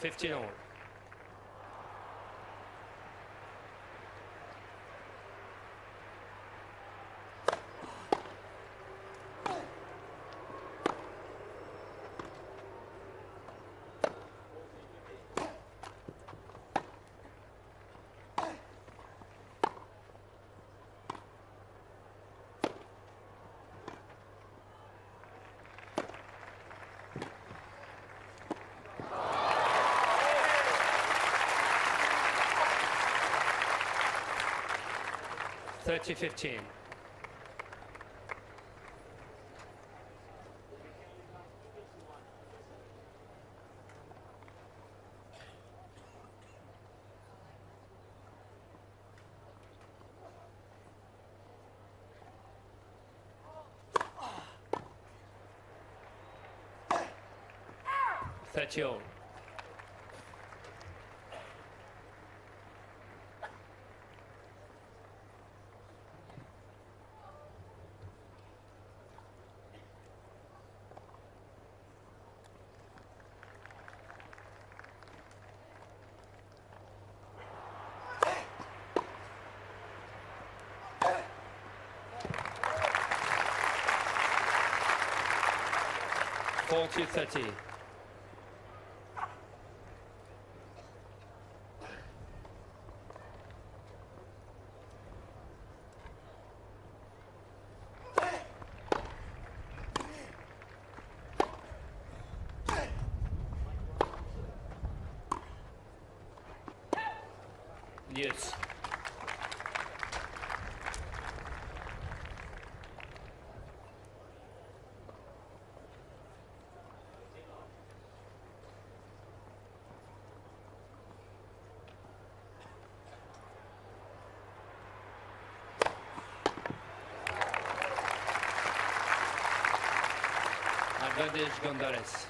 15 all. $30-15. $30 all. $40-30. Yes. Advantage González.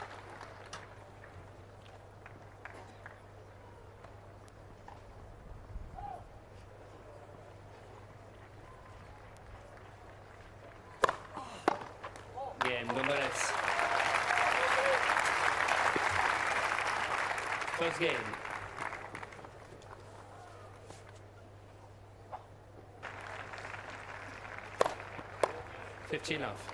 Game González. First game. $15 off.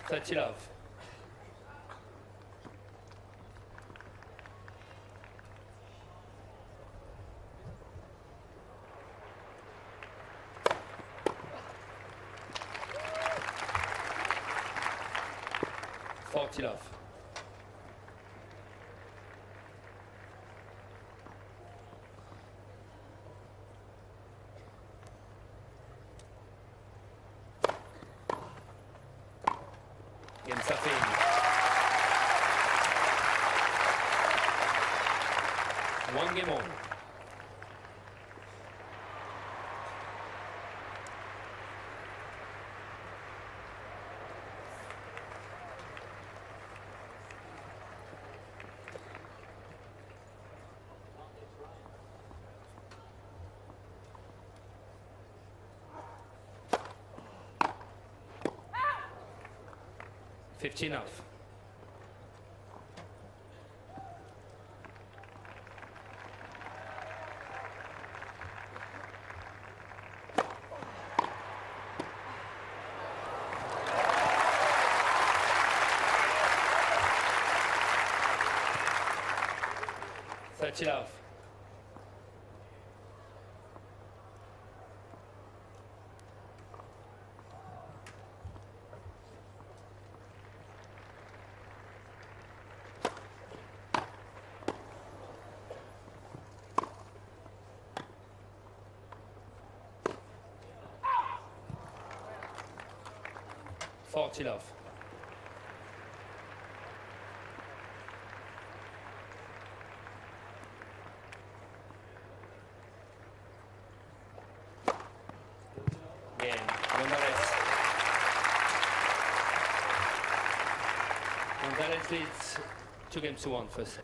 $30 love. $40 love. Game Safin. One game on. $15 off. $30 off. $40 love. González leads 2-1 first set.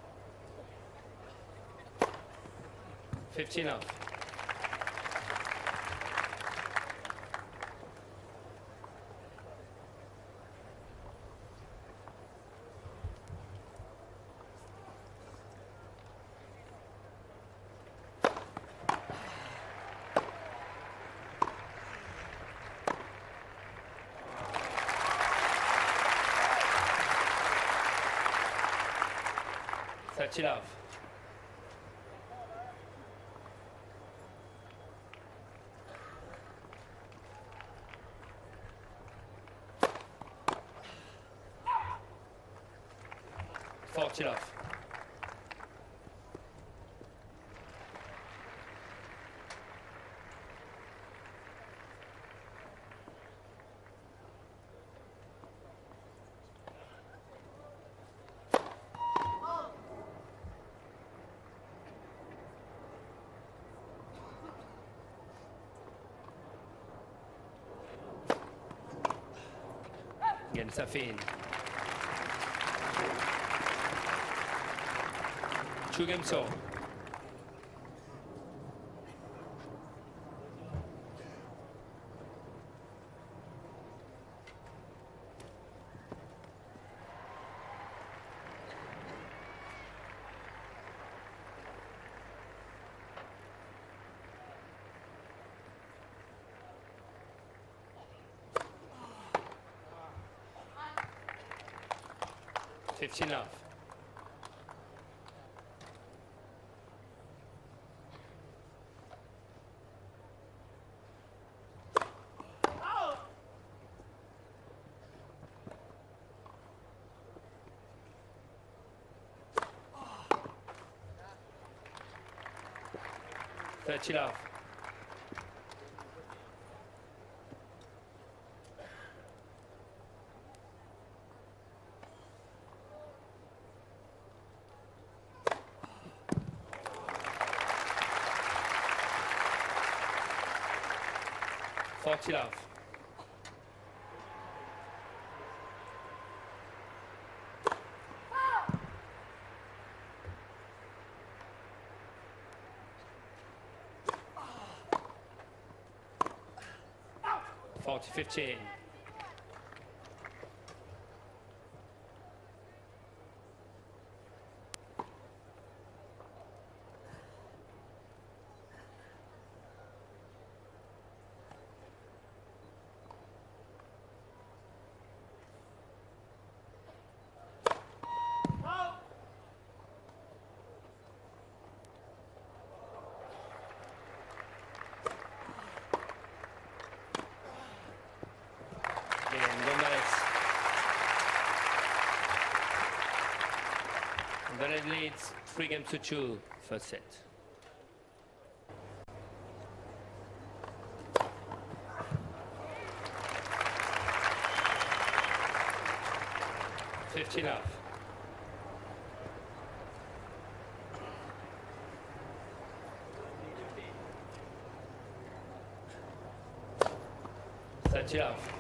15 love. Love. Love. 40 Safin. 2-2. Love. Love. 40 love. Forty 15. González leads 3-2 first set. Love. 30 love.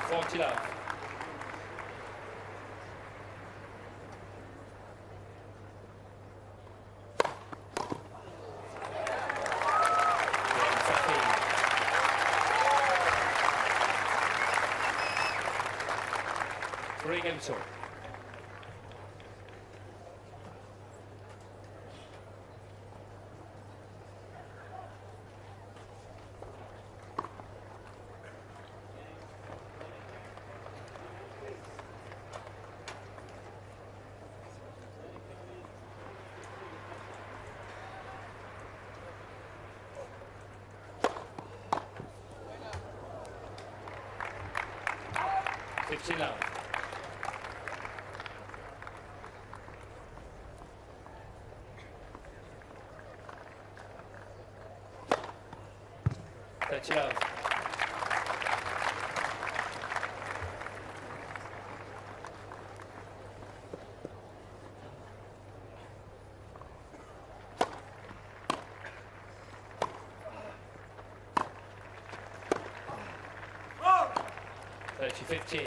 40 love. Three games short. Love. 30 love. 30-15.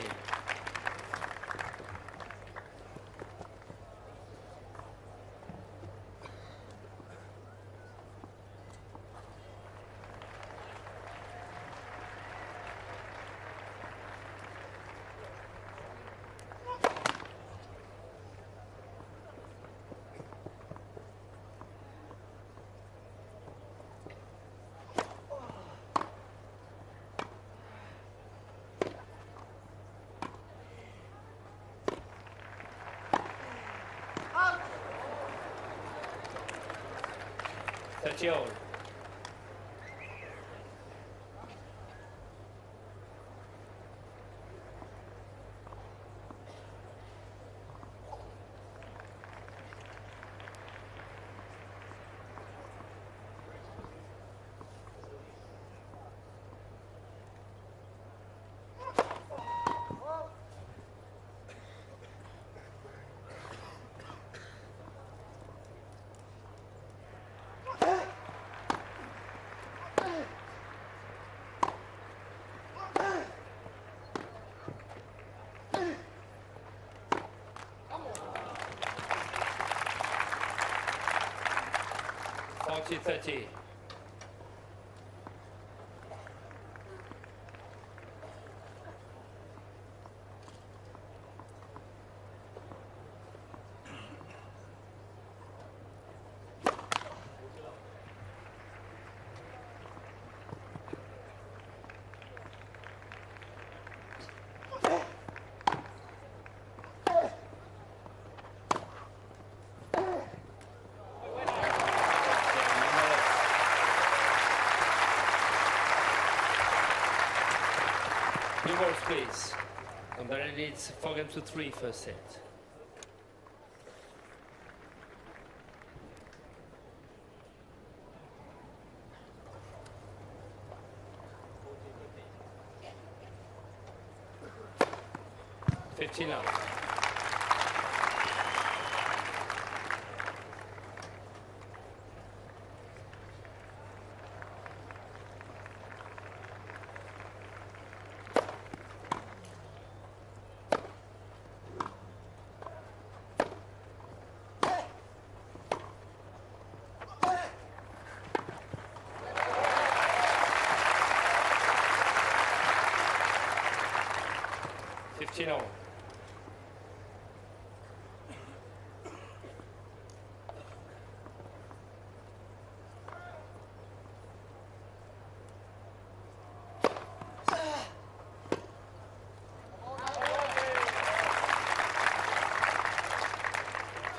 All. to 30. New balls, please. González leads 4-3 first set. Love. All.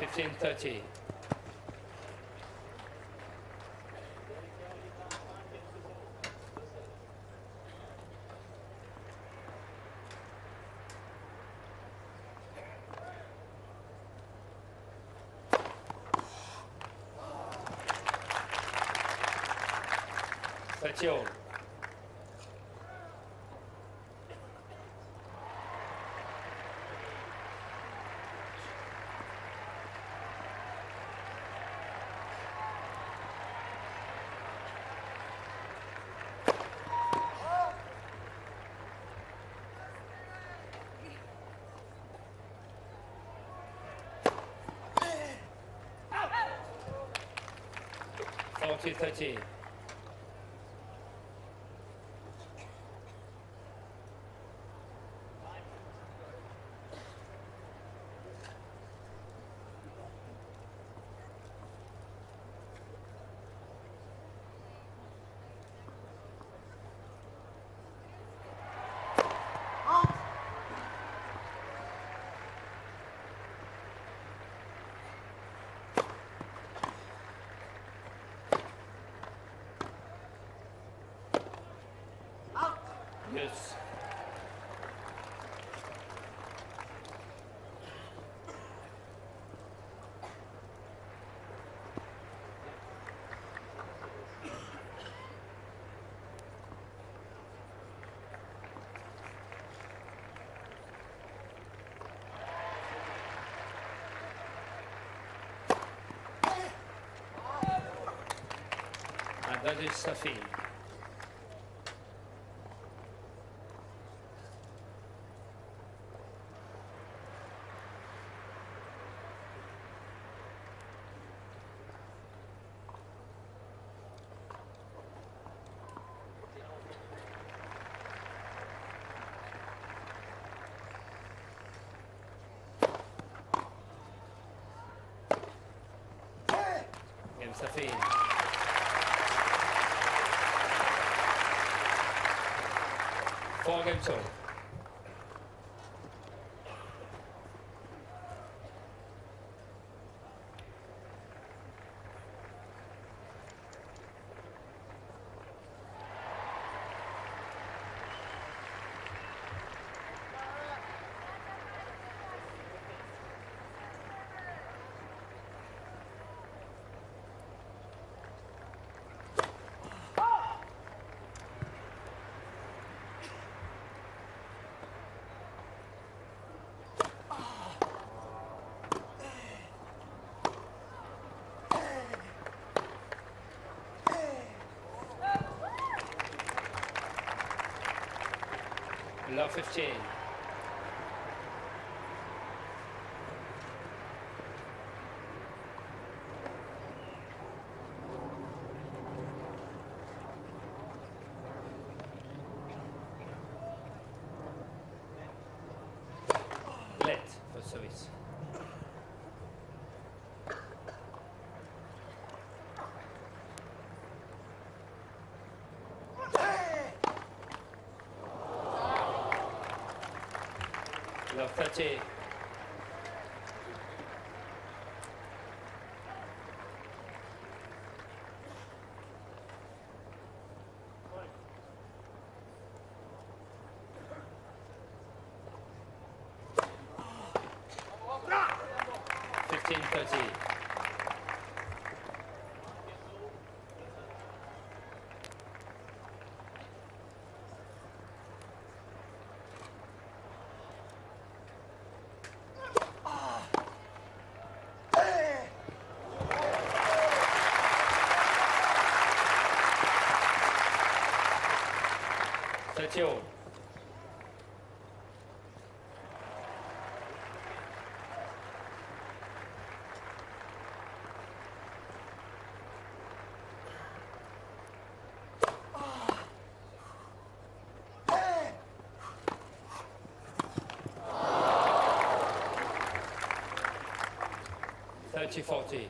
$15-30. All. $40-30. Yes. And that is Safin. Marat Safin. Four games all. Love 15. Let for service. Love 30. Fifteen 30. All. Thirty 40.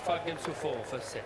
5 games to 4 first set.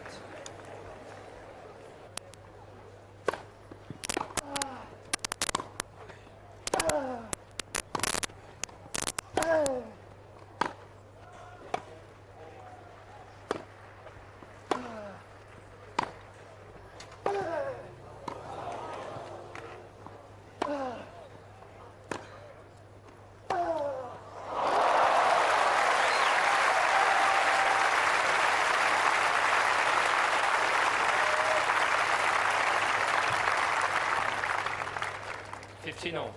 Chileno.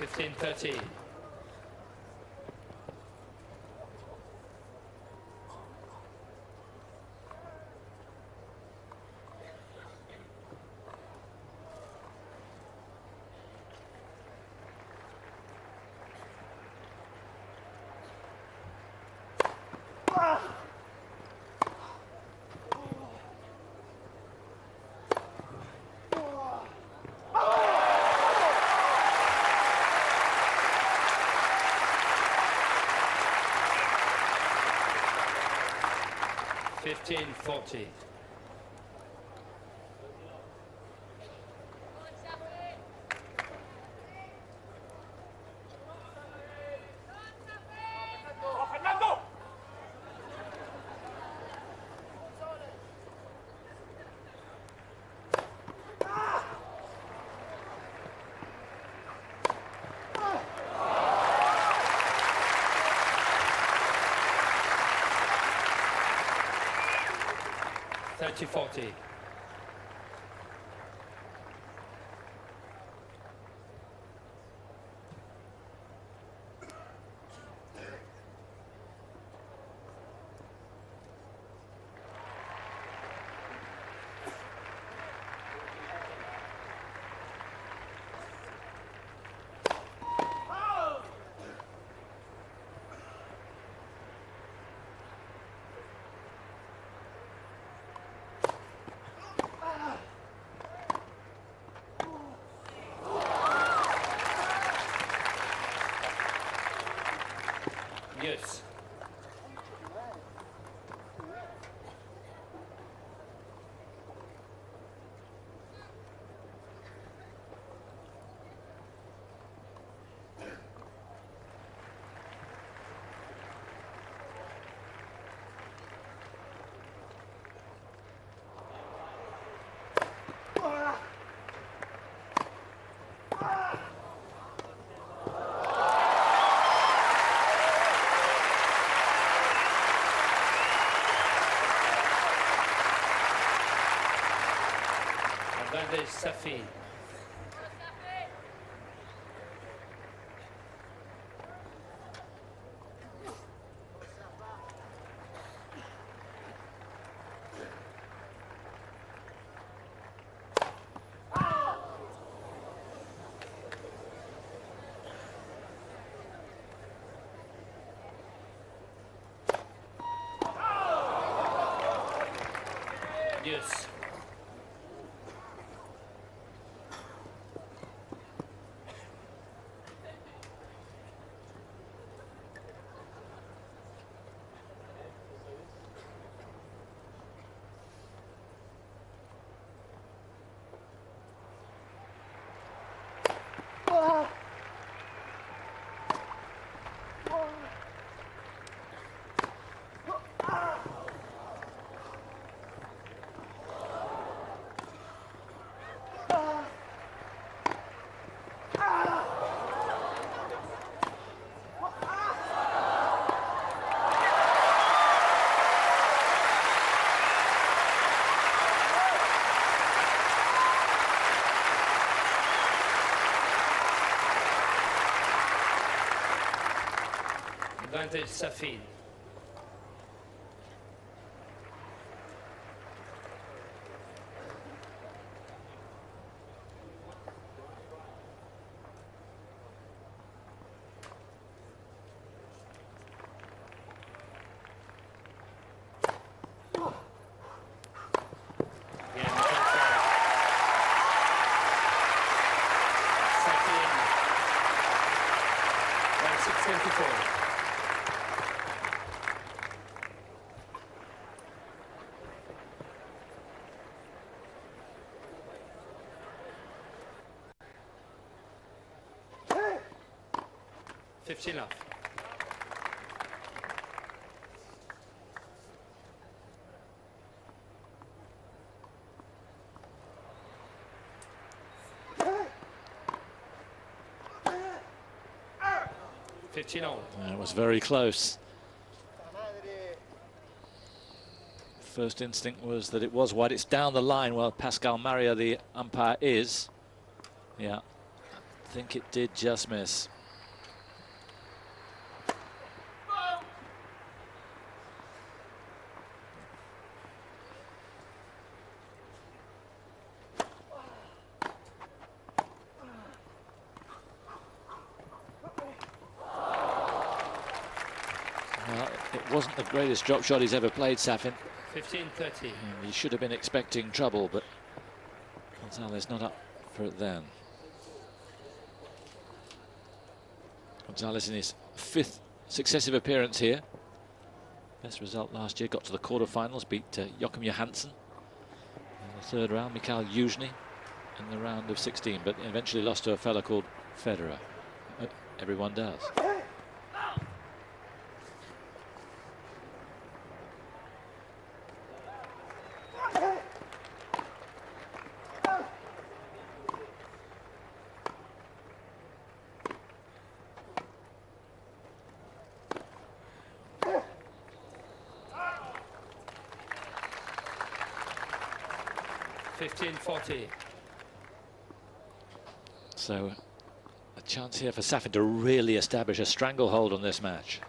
Fifteen 13. 15-40. Fernando! $30-40. Yes. Marat Safin. Yes. Marat Safin. Safin. 6-24.15 love. It was very close. First instinct was that it was wide. It's down the line where Pascal Maria, the umpire, is. Yeah, I think it did just miss. Well, it wasn't the greatest drop shot he's ever played, Safin. 15-30. He should have been expecting trouble, but González not up for it then. González in his 5th successive appearance here. Best result last year, got to the quarterfinals, beat Joachim Johansson in the third round, Mikhail Yuzhny in the round of 16, but eventually lost to a fella called Federer. Everyone does. So a chance here for Safin to really establish a stranglehold on this match.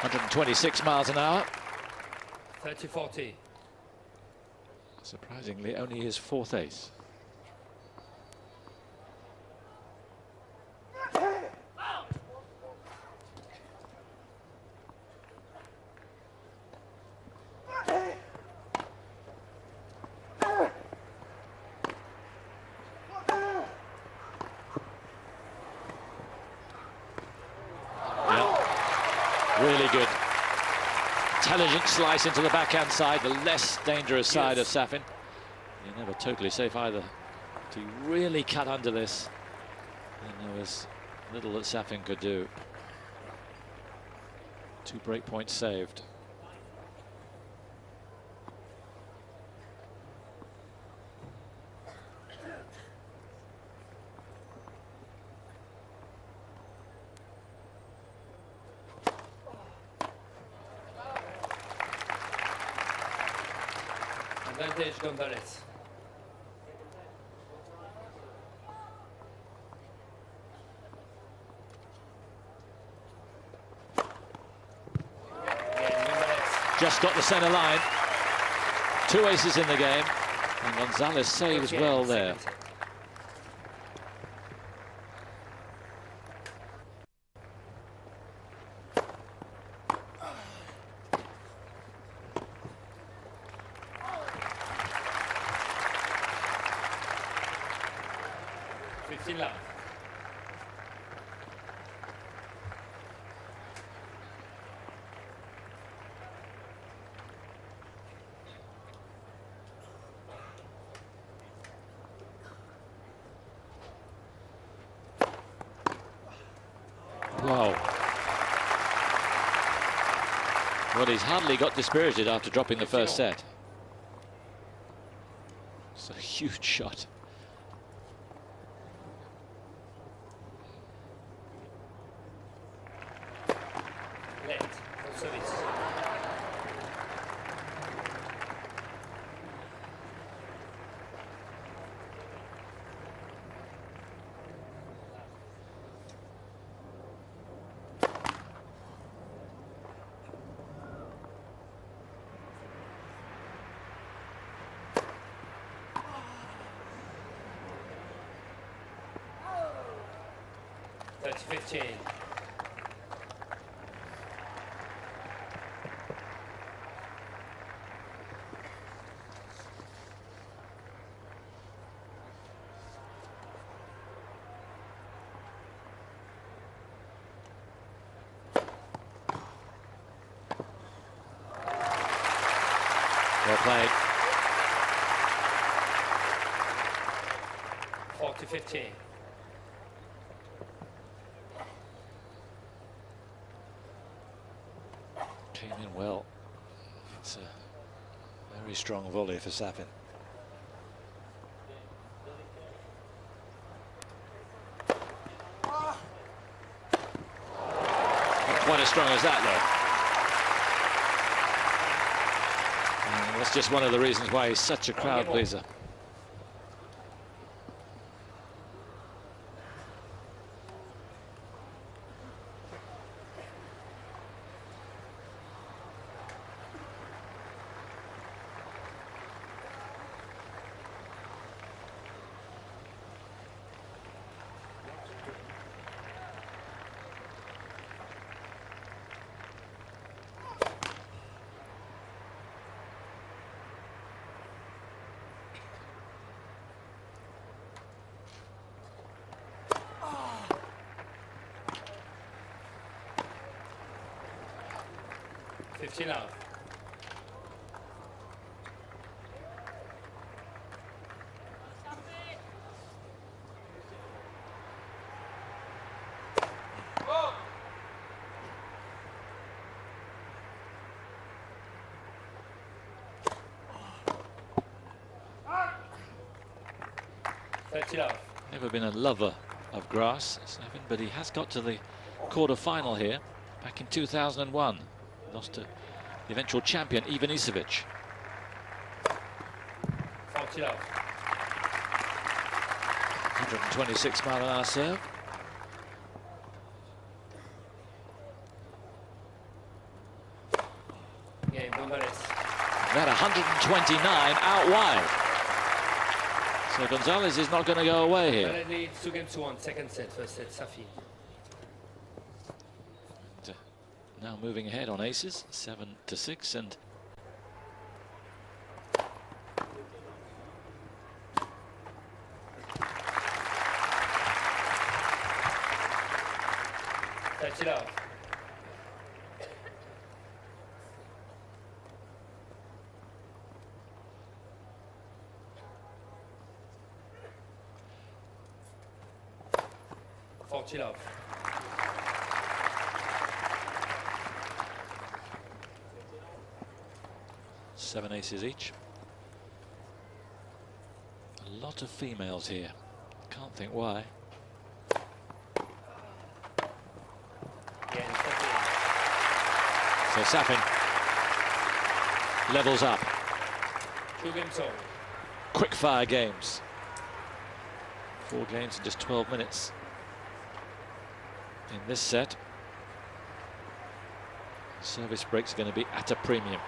.126 miles an hour. 30-40. Surprisingly, only his fourth ace. Really good. Intelligent slice into the backhand side, the less dangerous side of Safin. You're never totally safe either. To really cut under this, and there was little that Safin could do. 2 break points saved. Advantage González. Just got the centre line. 2 aces in the game, and González saves well there. Wow. Well, he's hardly got dispirited after dropping the first set. It's a huge shot. That's 15. Well played. 40-15. Came in well. It's a very strong volley for Safin. Not quite as strong as that, though. And that's just one of the reasons why he's such a crowd pleaser. 15 love. Never been a lover of grass, Safin, but he has got to the quarter-final here back in 2001. Lost to the eventual champion, Ivan Isavic. 40 love. 126-mile-an-hour serve. Game, González. That 129 out wide. So González is not going to go away here. González leads 2-1, second set, first set, Safin. Now moving ahead on aces, 7-6, and love. Love. Seven aces each. A lot of females here. Can't think why. So Safin levels up. 2 games on. Quick fire games. 4 games in just 12 minutes. In this set, service breaks are going to be at a premium.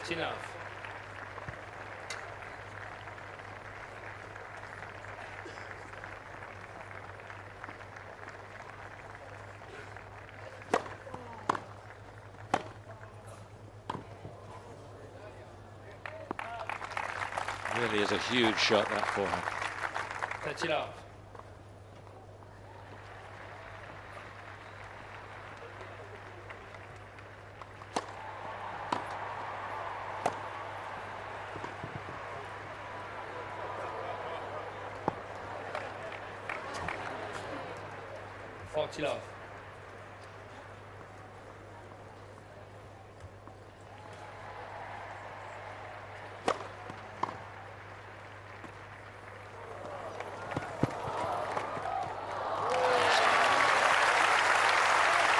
Enough. Really is a huge shot, that forehand. Touch it off. Love.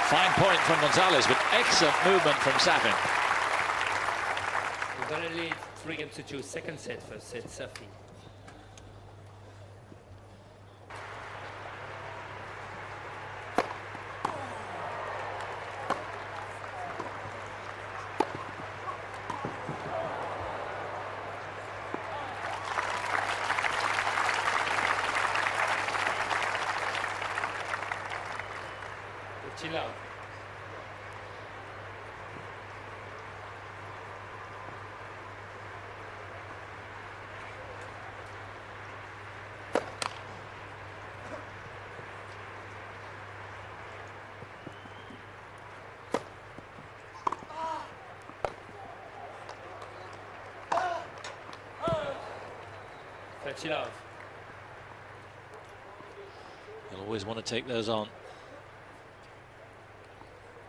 Fine point from González, but excellent movement from Safin. González leads 3-2, second set, first set, Safin. Love. Love. You'll always want to take those on,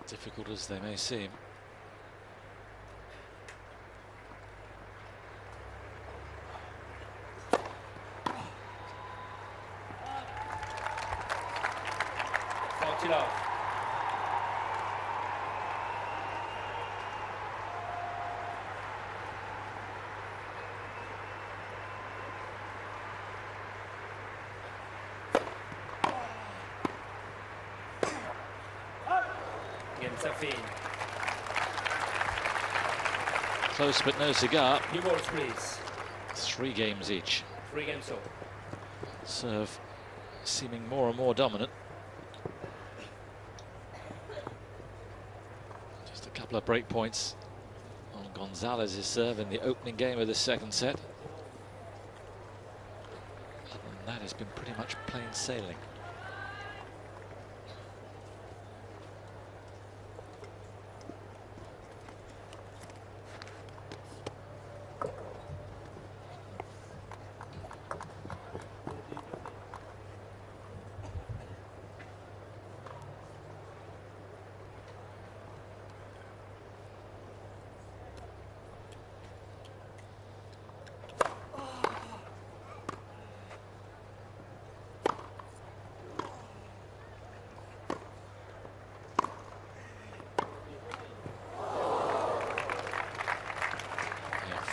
difficult as they may seem. Love. Safin. Close but no cigar. New balls, please. 3 games each. 3 games all. Serve seeming more and more dominant. Just a couple of break points on González's serve in the opening game of the second set. And that has been pretty much plain sailing.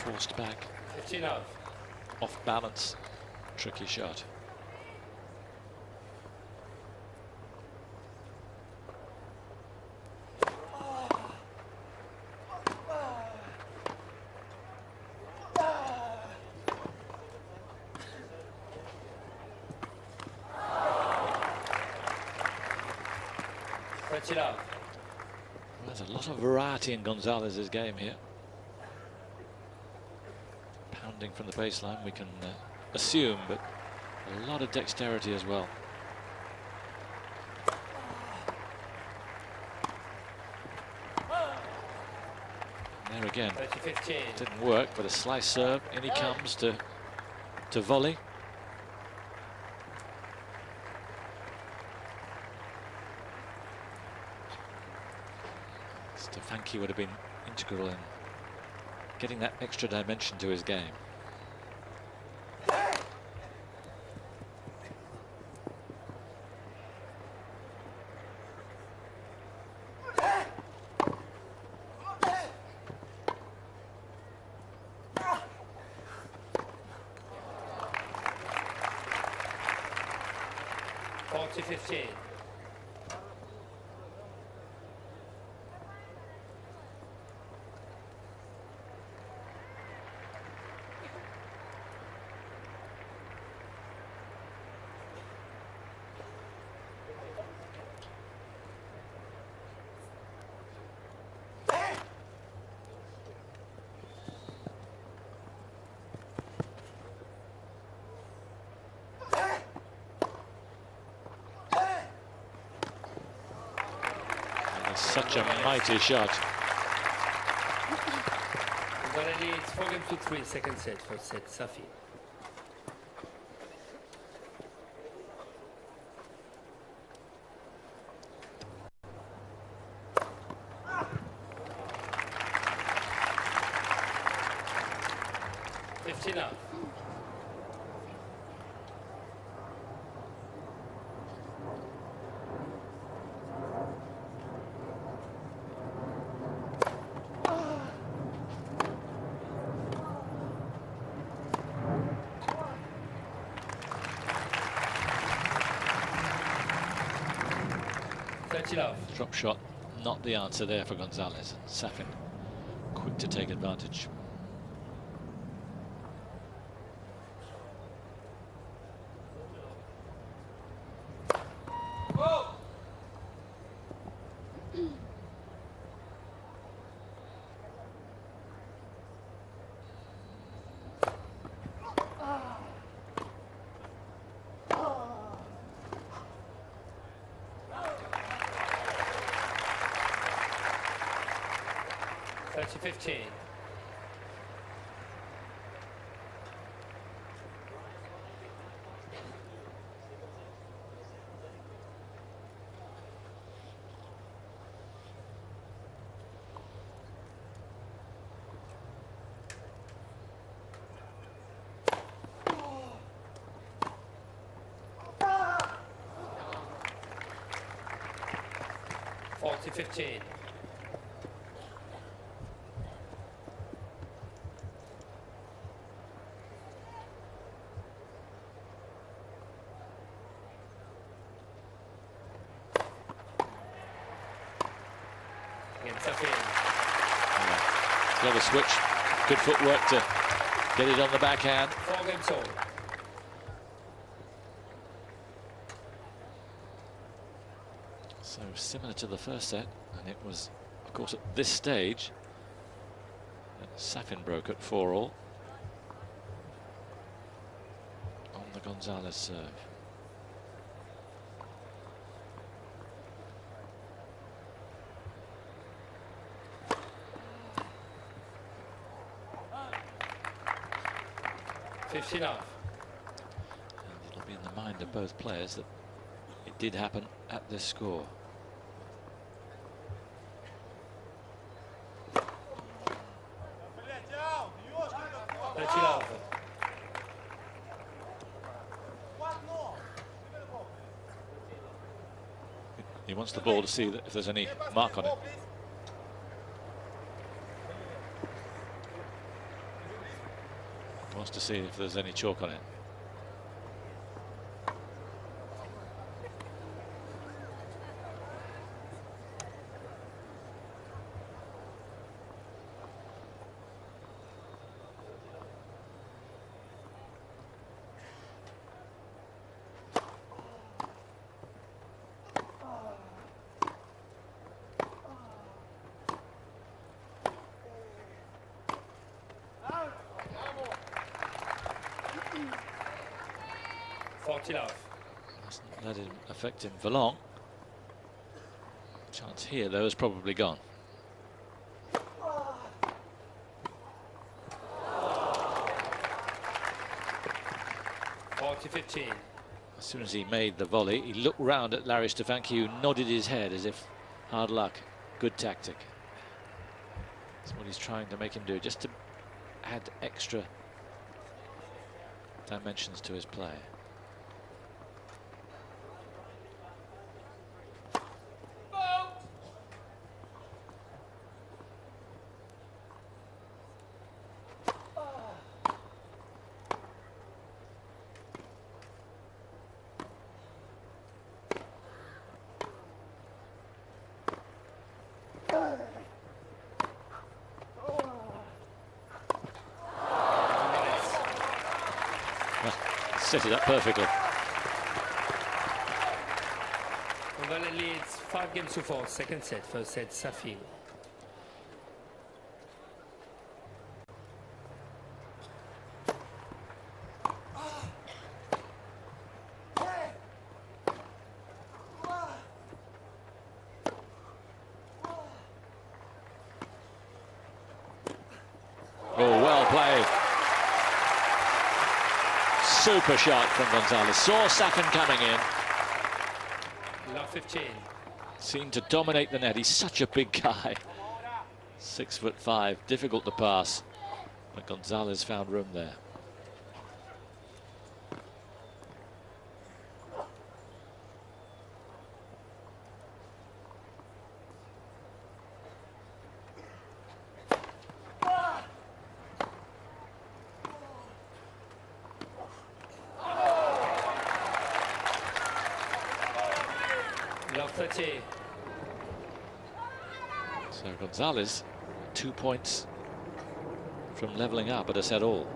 Forced back, 15 out. off balance, tricky shot. Stretch it out. There's a lot of variety in González's game here. Pounding from the baseline, we can assume, but a lot of dexterity as well. And there again, 30-15. didn't work, but a slice serve, in he comes to volley. Stefanki would have been integral in getting that extra dimension to his game. $40-15. Such a mighty shot. González leads 4-3, second set, first set, Safin. Up. Drop shot, not the answer there for González. Safin, quick to take advantage. To 15. $40-15. Clever switch, good footwork to get it on the backhand. 4 games all. So similar to the first set, and it was, of course, at this stage Safin broke at 4-all on the González serve. Fifteen off. And it'll be in the mind of both players that it did happen at this score. He wants the ball to see if there's any mark on it. He wants to see if there's any chalk on it. Doesn't let it affect him for long. Chance here, though, is probably gone. As soon as he made the volley, he looked round at Larry Stefanki, who nodded his head as if hard luck, good tactic. That's what he's trying to make him do, just to add extra dimensions to his play. Set it up perfectly. González leads 5-4, second set, first set Safin. Oh, well played. Super shot from González. Saw Safin coming in. Love 15. Seemed to dominate the net. He's such a big guy. 6'5", difficult to pass. But González found room there. So González 2 points from leveling up at a set all.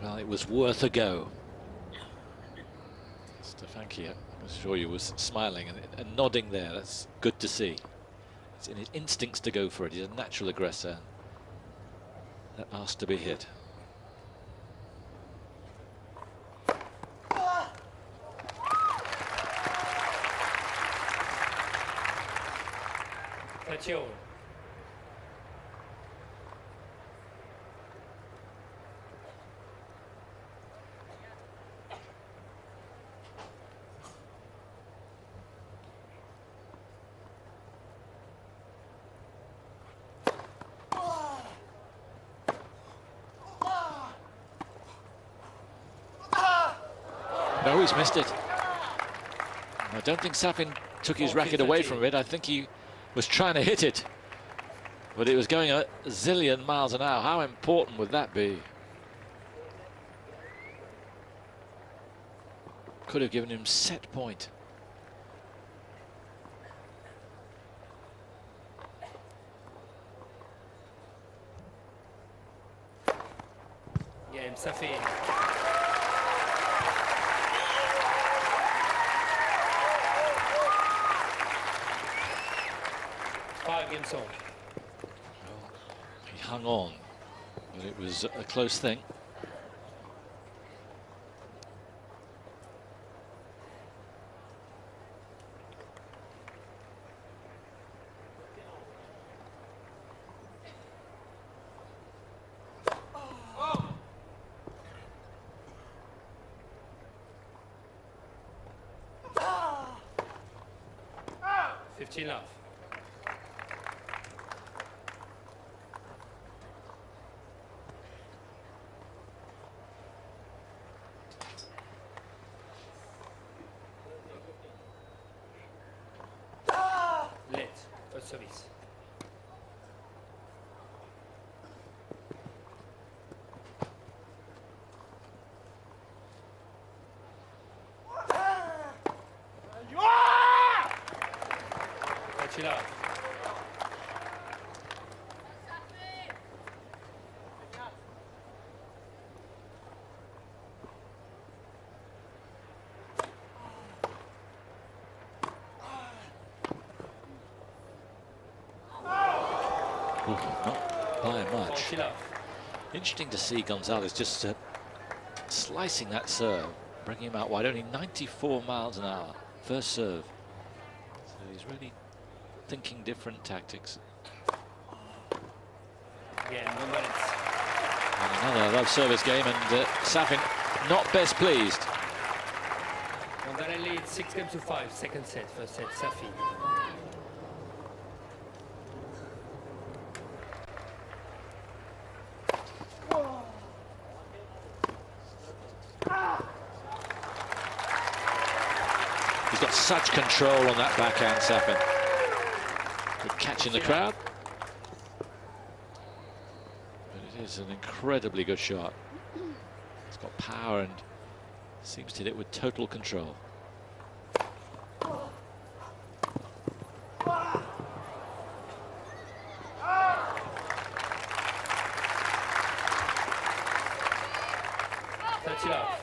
Well, it was worth a go. Stefanki, I'm sure you was smiling and nodding there. That's good to see. It's in his instincts to go for it. He's a natural aggressor that asked to be hit. No, he's missed it. I don't think Safin took his racket away from it. I think he was trying to hit it, but it was going a zillion miles an hour. How important would that be? could have given him set point. Game Safin. Five games on. Well, he hung on, but it was a close thing. Love. Late. First service. Love. Not by much. Interesting to see González just slicing that serve, bringing him out wide, only 94 miles an hour, first serve. So he's really thinking different tactics. Yeah, no minutes. And another love service game, and Safin not best pleased. González leads 6 games to 5. Second set, first set, Safin. He's got such control on that backhand, Safin. Good catch in the crowd. But it is an incredibly good shot. It's got power and seems to hit it with total control. Love.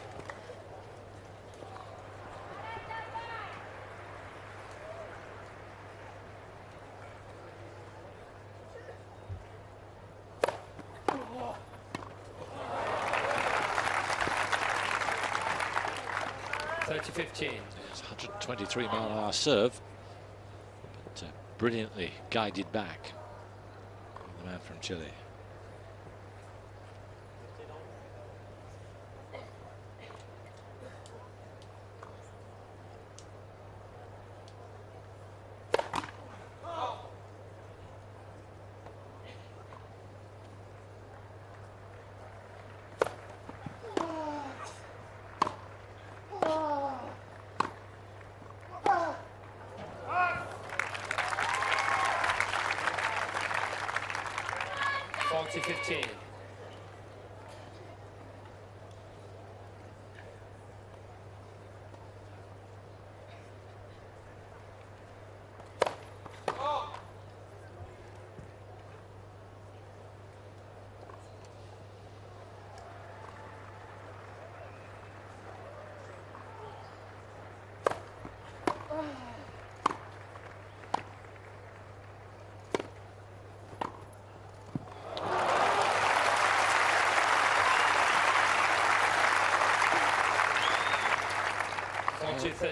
It's 123 mile an hour serve, but brilliantly guided back. The man from Chile. to 15.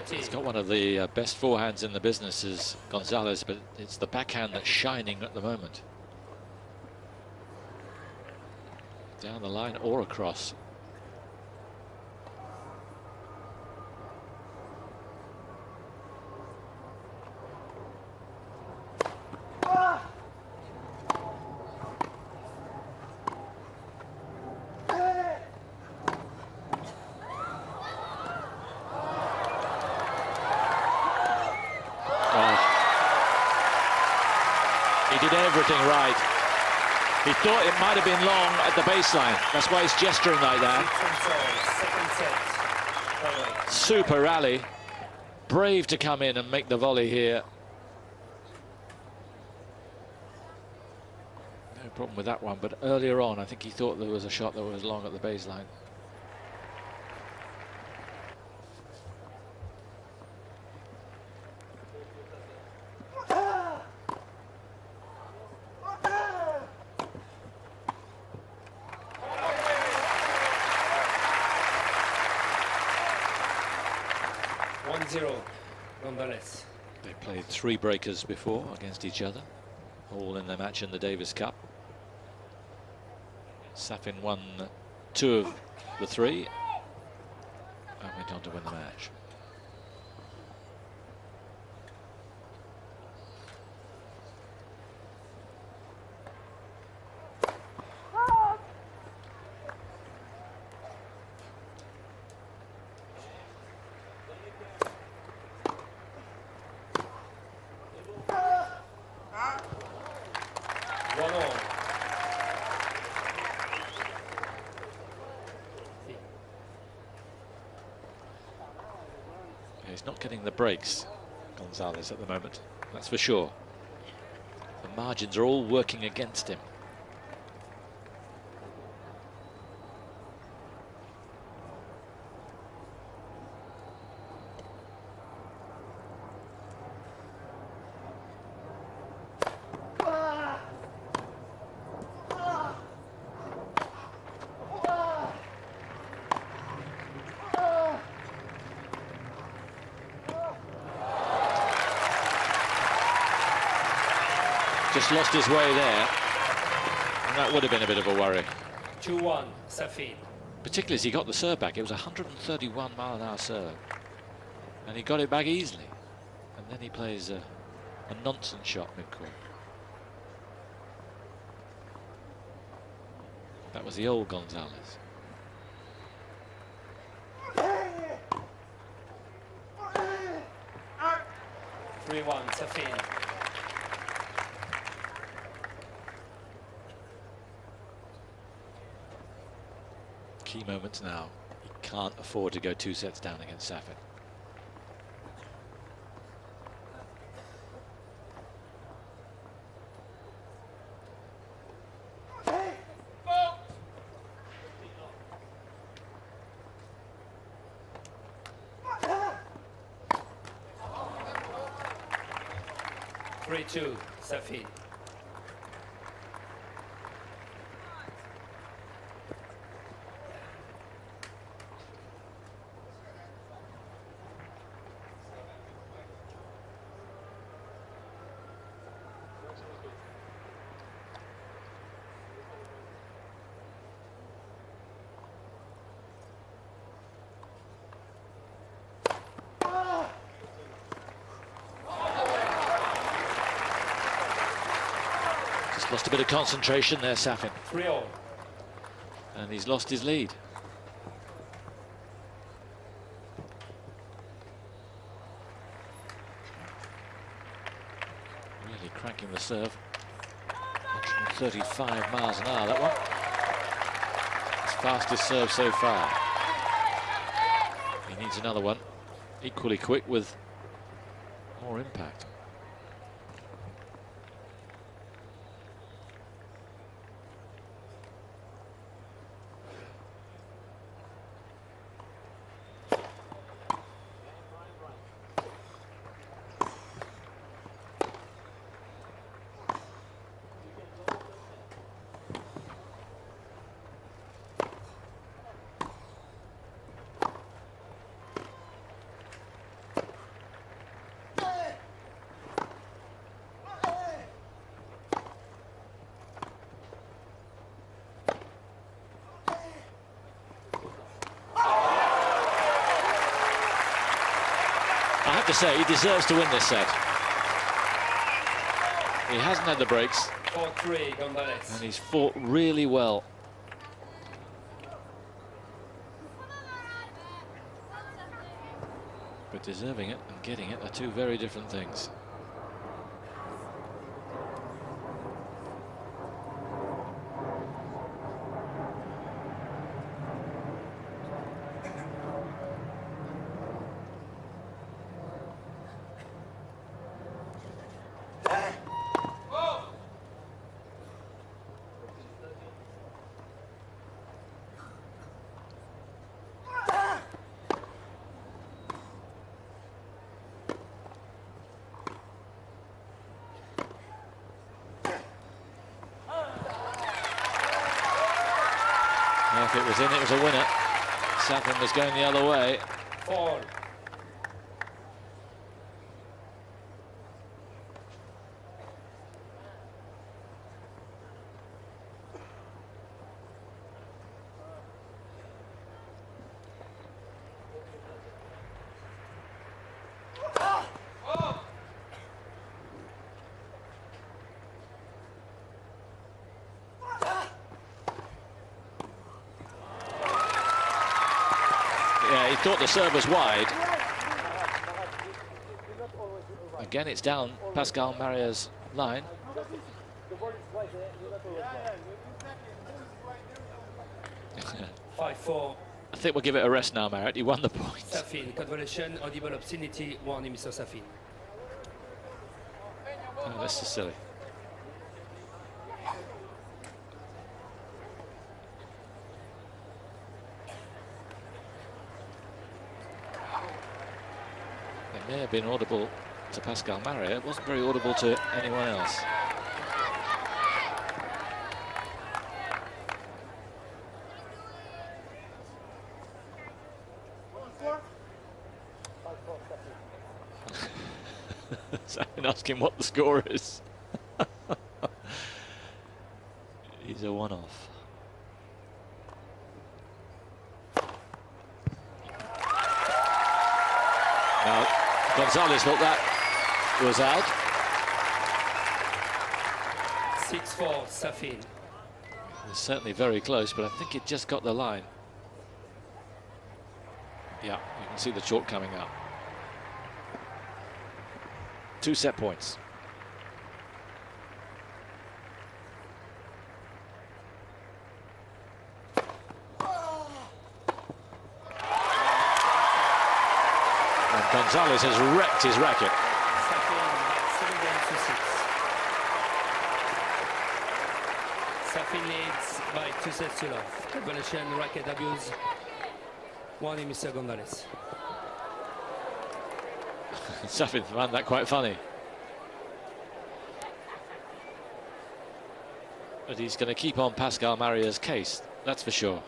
He's got one of the best forehands in the business, is González, but it's the backhand that's shining at the moment. Down the line or across. Everything right. He thought it might have been long at the baseline. That's why he's gesturing like that. Second set. Super rally. Brave to come in and make the volley here. No problem with that one, but earlier on I think he thought there was a shot that was long at the baseline. González. They played 3 breakers before against each other, all in their match in the Davis Cup. Safin won 2 of the 3 and went on to win the match. He's not getting the breaks, González, at the moment, that's for sure. The margins are all working against him. Just lost his way there, and that would have been a bit of a worry. 2-1, Safin. Particularly as he got the serve back. It was a 131-mile-an-hour serve, and he got it back easily. And then he plays a nonsense shot mid-court. That was the old González. 3-1, Safin. Key moments now. He can't afford to go 2 sets down against Safin. Two, Safin. Lost a bit of concentration there, Safin. 3-0. And he's lost his lead. Really cranking the serve. 135 miles an hour, that one. His fastest serve so far. He needs another one. Equally quick with more impact. I have to say, he deserves to win this set. He hasn't had the breaks. 4-3, González. And he's fought really well. But deserving it and getting it are 2 very different things. If it was in, it was a winner. Safin was going the other way. Fall. Yeah, he thought the serve was wide. Again, it's down Pascal Maria's line. 5-4. I think we'll give it a rest now, Marat. He won the point. Safin, convolution, audible obscenity, warning Mr. Safin. Oh, this is silly. It may have been audible to Pascal Maria. It wasn't very audible to anyone else. Safin asking what the score is. He's a one-off. Now, González thought that was out. 6-4, Safin. It was certainly very close, but I think it just got the line. Yeah, you can see the chalk coming out. 2 set points. And González has wrecked his racket. Safin leads by 2 sets to love. Convolution, racket abuse. Warning Mr. González. Safin found that quite funny. But he's going to keep on Pascal Maria's case, that's for sure.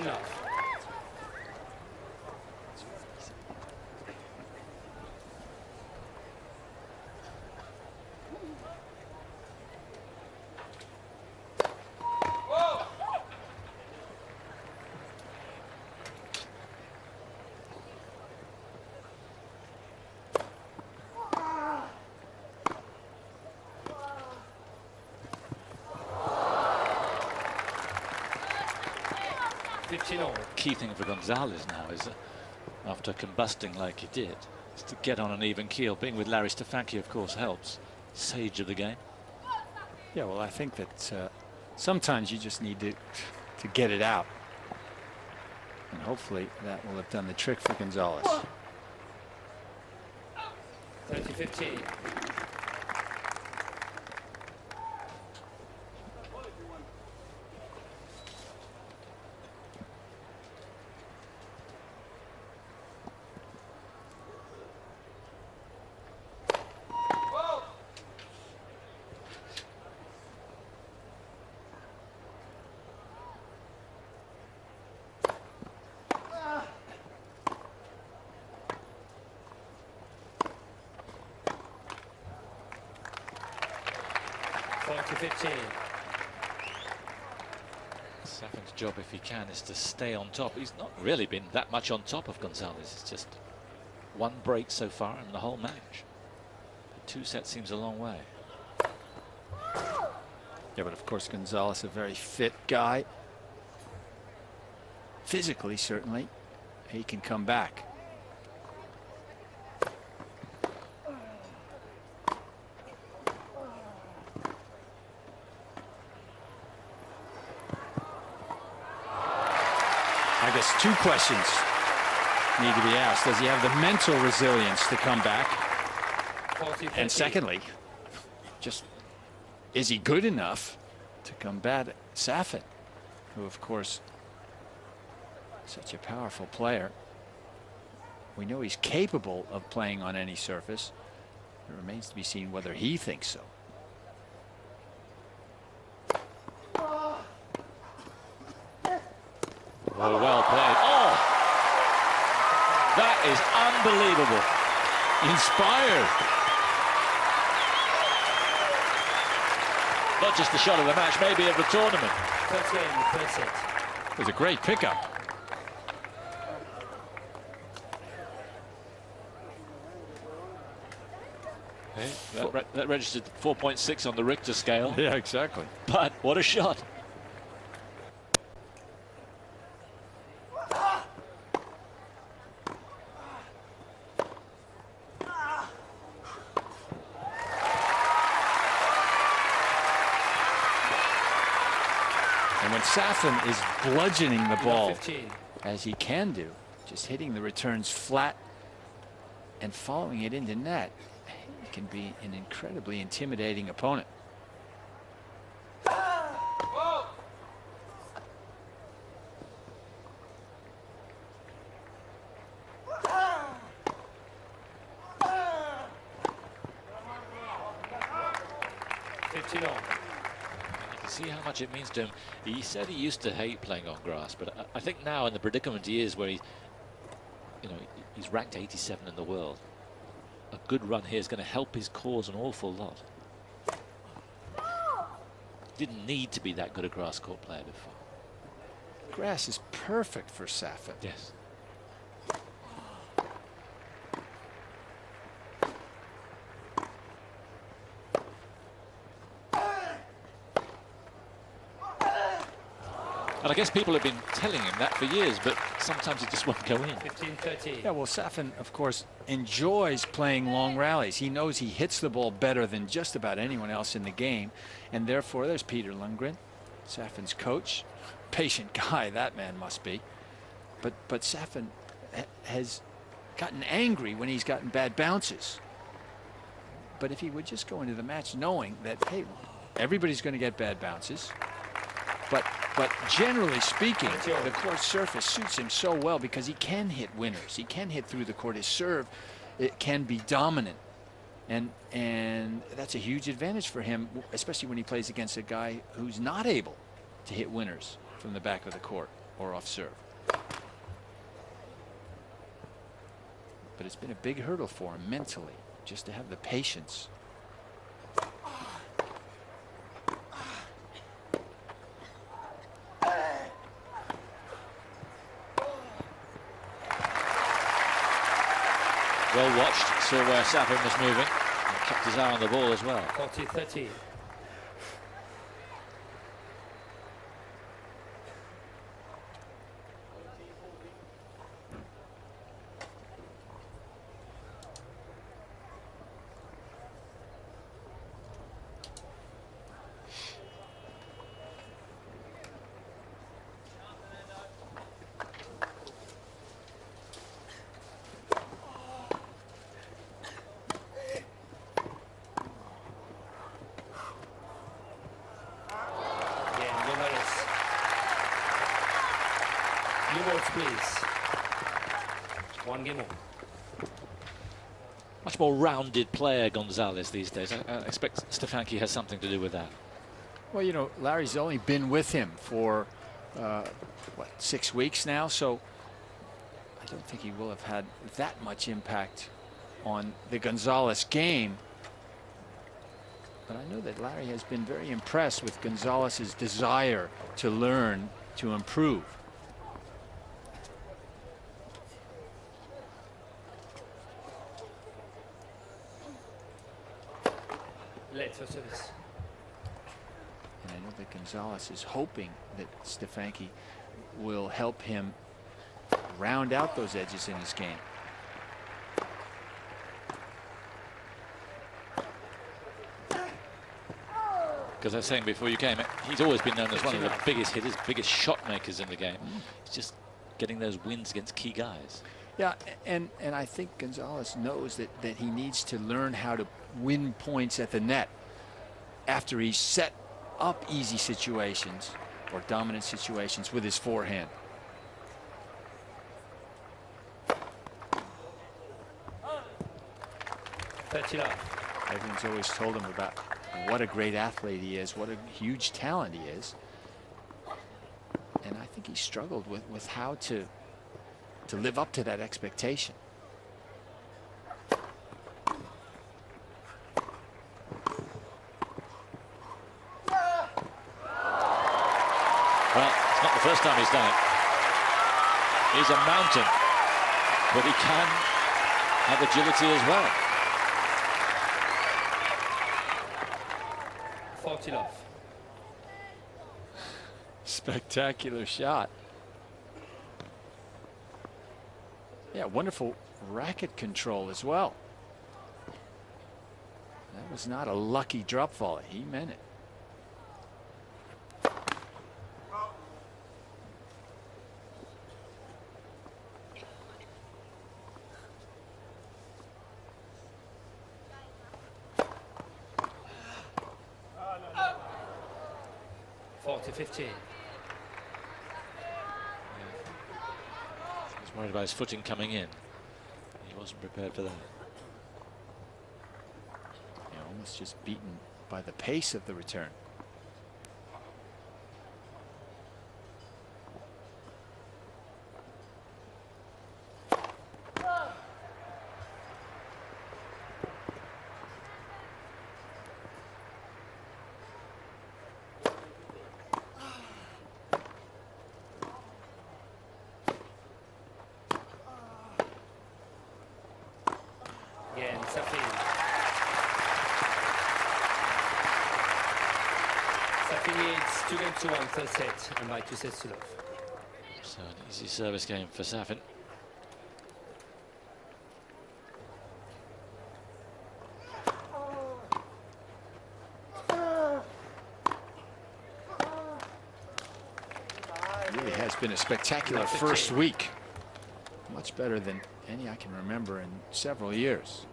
Love. 15-all. Key thing for González now is, after combusting like he did, is to get on an even keel. Being with Larry Stefanki, of course, helps. Sage of the game. Yeah, well, I think that sometimes you just need to get it out. And hopefully that will have done the trick for González. 30-15. Safin's job, if he can, is to stay on top. He's not really been that much on top of González. It's just one break so far in the whole match. But 2 sets seems a long way. Yeah, but of course González, a very fit guy. Physically, certainly, he can come back. I guess 2 questions need to be asked. Does he have the mental resilience to come back? 40, and secondly, just is he good enough to combat Safin, who of course such a powerful player? We know he's capable of playing on any surface. It remains to be seen whether he thinks so. Oh, well played. Oh! That is unbelievable. Inspired. Not just the shot of the match, maybe of the tournament. First game, first set. It was a great pickup. That registered 4.6 on the Richter scale. Yeah, exactly. But what a shot. And when Safin is bludgeoning the ball, 15. as he can do, just hitting the returns flat and following it into net, he can be an incredibly intimidating opponent. You can see how much it means to him. He said he used to hate playing on grass, but I think now in the predicament he is, where he's ranked 87 in the world, a good run here is going to help his cause an awful lot. Didn't need to be that good a grass court player before. Grass is perfect for Safin. Yes. And I guess people have been telling him that for years, but sometimes it just won't go in. 15-13. Yeah, well, Safin, of course, enjoys playing long rallies. He knows he hits the ball better than just about anyone else in the game. And therefore, there's Peter Lundgren, Safin's coach. Patient guy, that man must be. But Safin has gotten angry when he's gotten bad bounces. But if he would just go into the match knowing that, hey, everybody's going to get bad bounces. But generally speaking, the court surface suits him so well because he can hit winners. He can hit through the court. His serve, it can be dominant. And that's a huge advantage for him, especially when he plays against a guy who's not able to hit winners from the back of the court or off serve. But it's been a big hurdle for him mentally, just to have the patience. Well watched, saw where Safin was moving, and kept his eye on the ball as well. 40-13. Please. One game more. Much more rounded player, González, these days. I expect Stefanki has something to do with that. Well, you know, Larry's only been with him for, 6 weeks now, so I don't think he will have had that much impact on the González game. But I know that Larry has been very impressed with González's desire to learn, to improve. Late for service. And I know that González is hoping that Stefanki will help him round out those edges in his game. Because I was saying before you came, he's always been known as one of the biggest hitters, biggest shot makers in the game. He's just getting those wins against key guys. Yeah, and I think González knows that he needs to learn how to win points at the net after he's set up easy situations or dominant situations with his forehand. 30 love. Everyone's always told him about what a great athlete he is, what a huge talent he is. And I think he struggled with how to live up to that expectation. Well, it's not the first time he's done it. He's a mountain, but he can have agility as well. 40 love. Spectacular shot. Yeah, wonderful racket control as well. That was not a lucky drop volley. He meant it. To 15. He's worried about his footing coming in. He wasn't prepared for that. Yeah, almost just beaten by the pace of the return. Again, Safin. Safin leads 2-1 first set and by 2 sets to love. So an easy service game for Safin. Really has been a spectacular first week. Much better than any I can remember in several years.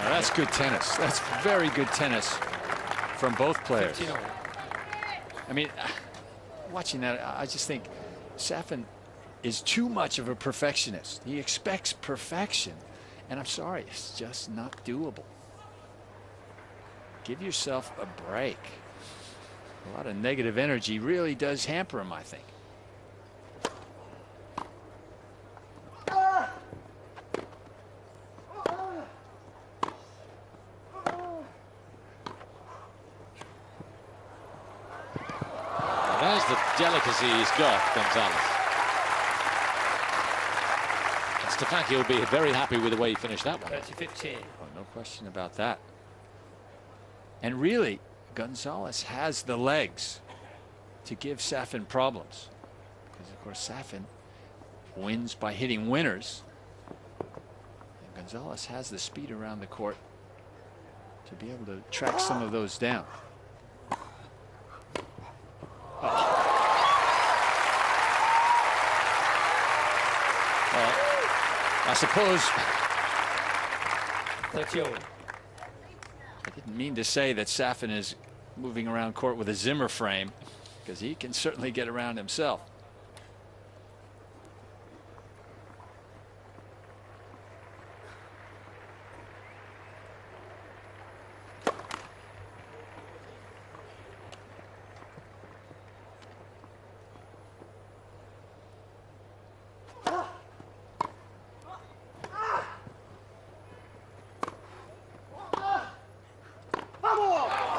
That's good tennis. That's very good tennis from both players. 15-0. I mean, watching that, I just think Safin is too much of a perfectionist. He expects perfection, and I'm sorry, it's just not doable. Give yourself a break. A lot of negative energy really does hamper him, I think. There's the delicacy he's got, González. And Stefanki will be very happy with the way he finished that one. 30-15. Oh, no question about that. And really, González has the legs to give Safin problems. Because, of course, Safin wins by hitting winners. And González has the speed around the court to be able to track some of those down. Well, I suppose 30-0. I didn't mean to say that Safin is moving around court with a Zimmer frame, because he can certainly get around himself.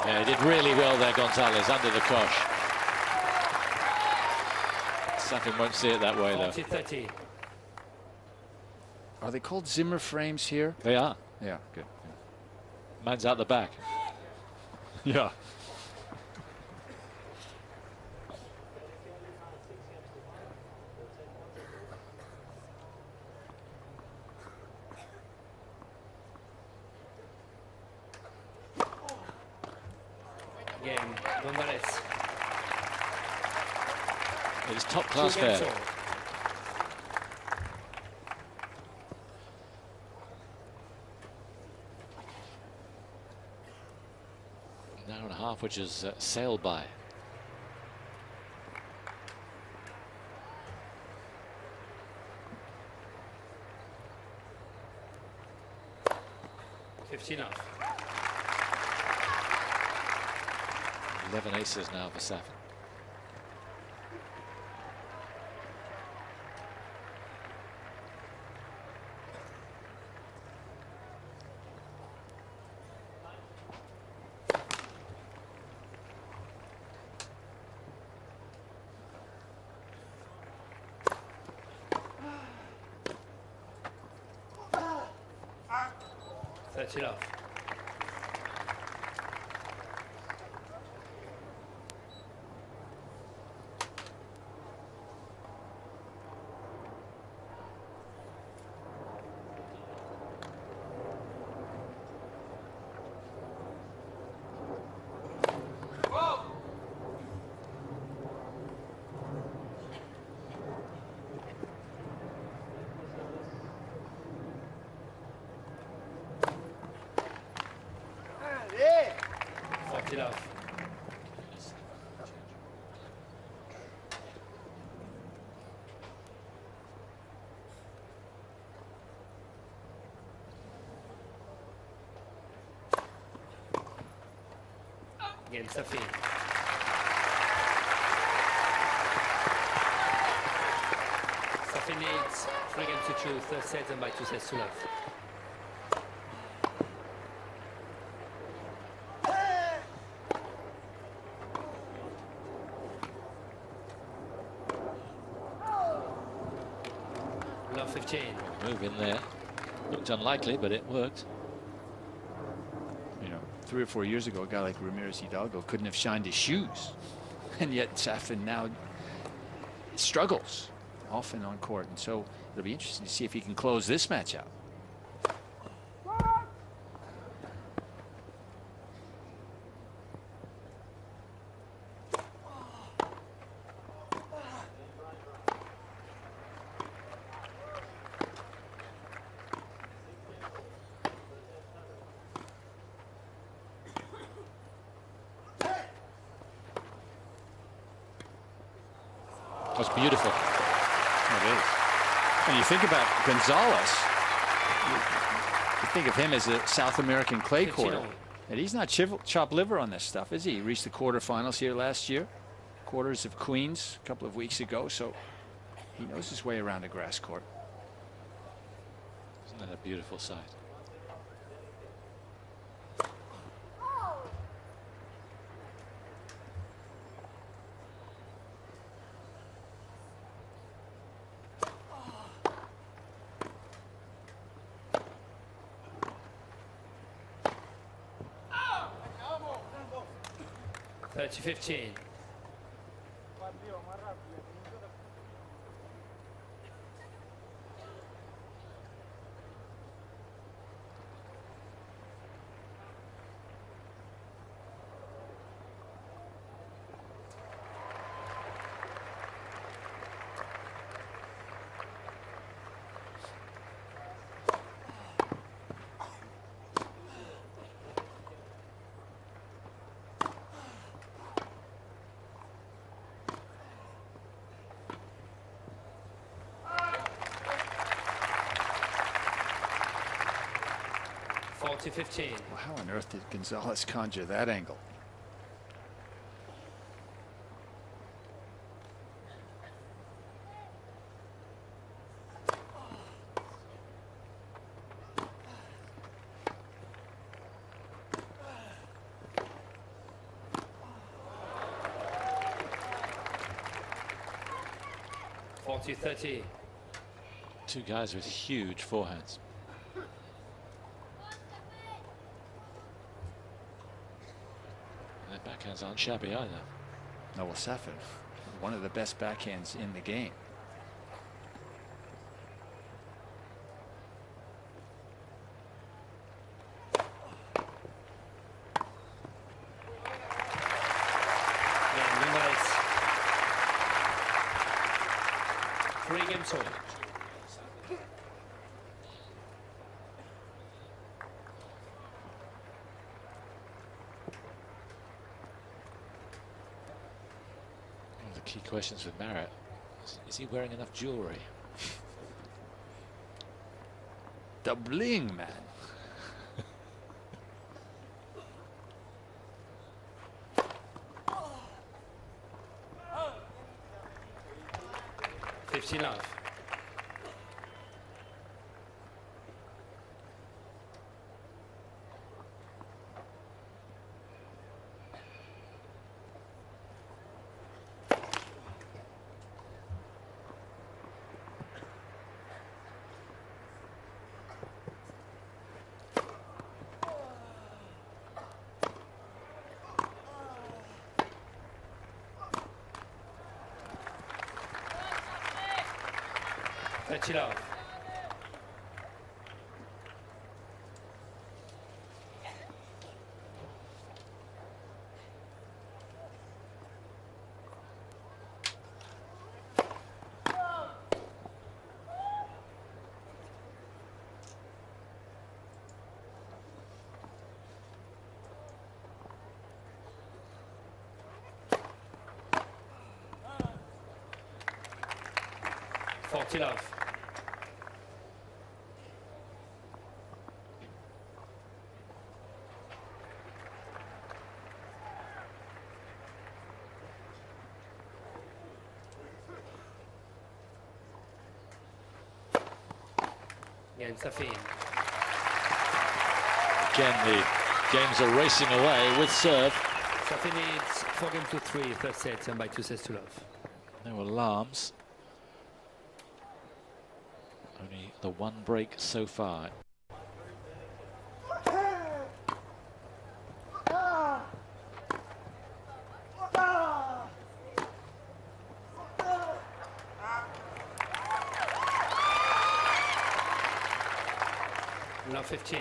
Yeah, he did really well there, González, under the kosh. Safin won't see it that way, though. 40-30. Are they called Zimmer frames here? They are. Yeah, good. Man's out the back. Yeah. Again, González. It is top class 2 games fair. all. An hour and a half, which is sailed by. Off. 11 aces now for Safin. Off. Again, Safin. Safin needs 3 games to choose, 3rd set and by 2 sets to love. Love 15. Move in there. Looked unlikely, but it worked. You know, 3 or 4 years ago, a guy like Ramirez Hidalgo couldn't have shined his shoes. And yet Safin now struggles often on court. And so it'll be interesting to see if he can close this match out. That's beautiful. It is. When you think about González, you think of him as a South American clay court. And he's not chopped liver on this stuff, is he? He reached the quarterfinals here last year. Quarters of Queens a couple of weeks ago. So he knows his way around a grass court. Isn't that a beautiful sight? To 15. To 15. Well, how on earth did González conjure that angle? To 30. Two guys with huge forehands. Their backhands aren't shabby either. No, well, Safin, one of the best backhands in the game. That's all. One of the key questions with Marat is he wearing enough jewellery? The bling, man. 15 love. Love. Love. Again, Safin. Again, the games are racing away with serve. Safin needs 4 games to 3, third set, and by 2 sets to love. No alarms. Only the one break so far. Now 15.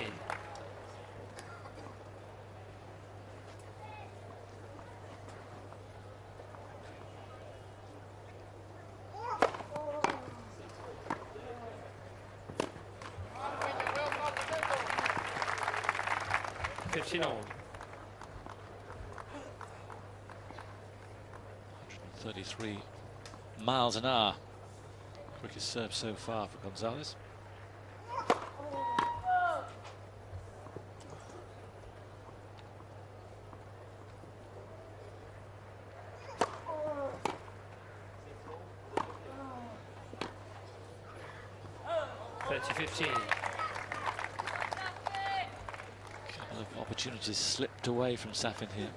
On. 133 miles an hour. Quickest serve so far for González. Opportunities slipped away from Safin here.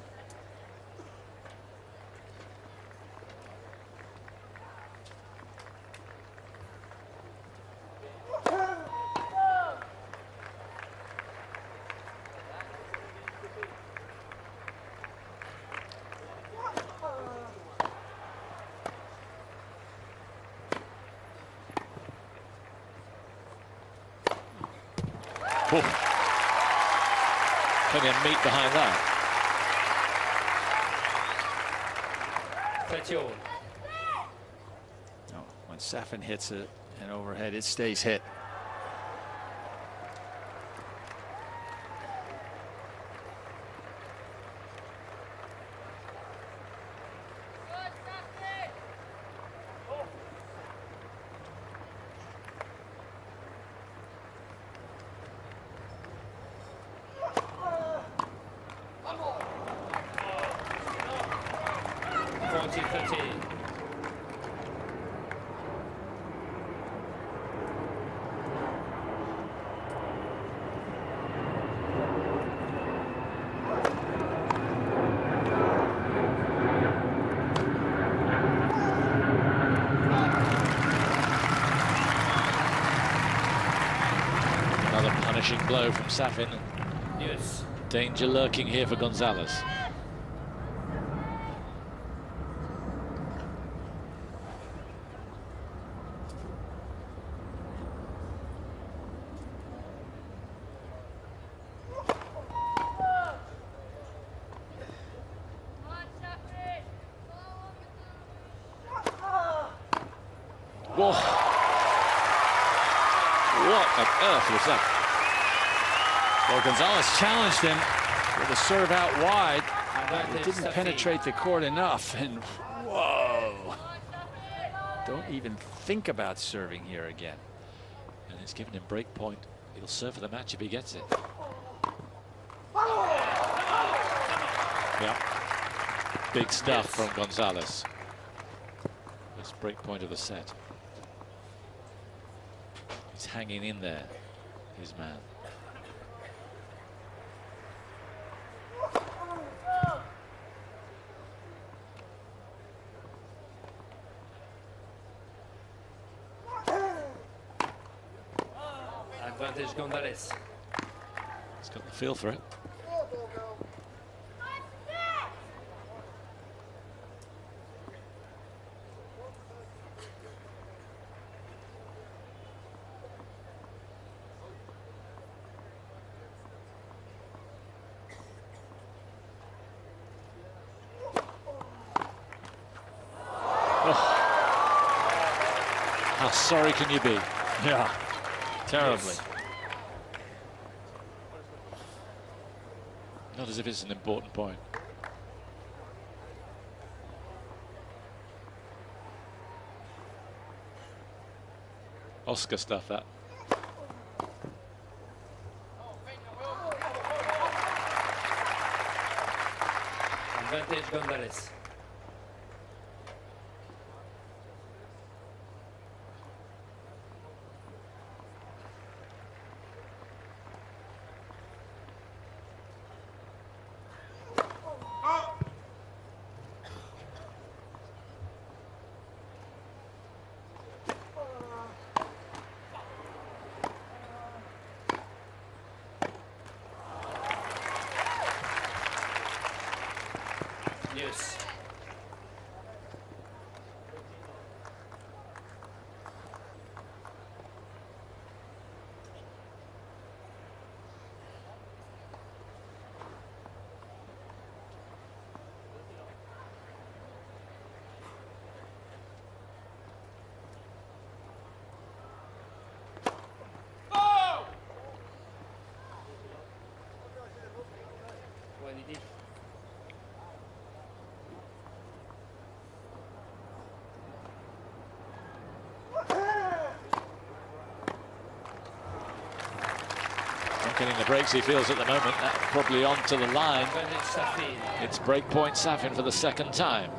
Oh. Plenty of meat behind that. 30 all. No, when Safin hits it and overhead, it stays hit. Punishing blow from Safin. Yes. Danger lurking here for González. Whoa. on earth was that? Well, González challenged him with a serve out wide. It didn't Safin. penetrate the court enough, and whoa! Don't even think about serving here again. And it's given him break point. He'll serve for the match if he gets it. Yeah. Big stuff from González. This break point of the set. He's hanging in there, his man. Advantage González. He's got the feel for it. How sorry can you be? Yeah, terribly. Yes. Not as if it's an important point. Oscar stuff, that. Advantage González. Yes. What did he? Not getting the breaks he feels at the moment. That probably onto the line. Advantage Safin. It's break point Safin for the second time.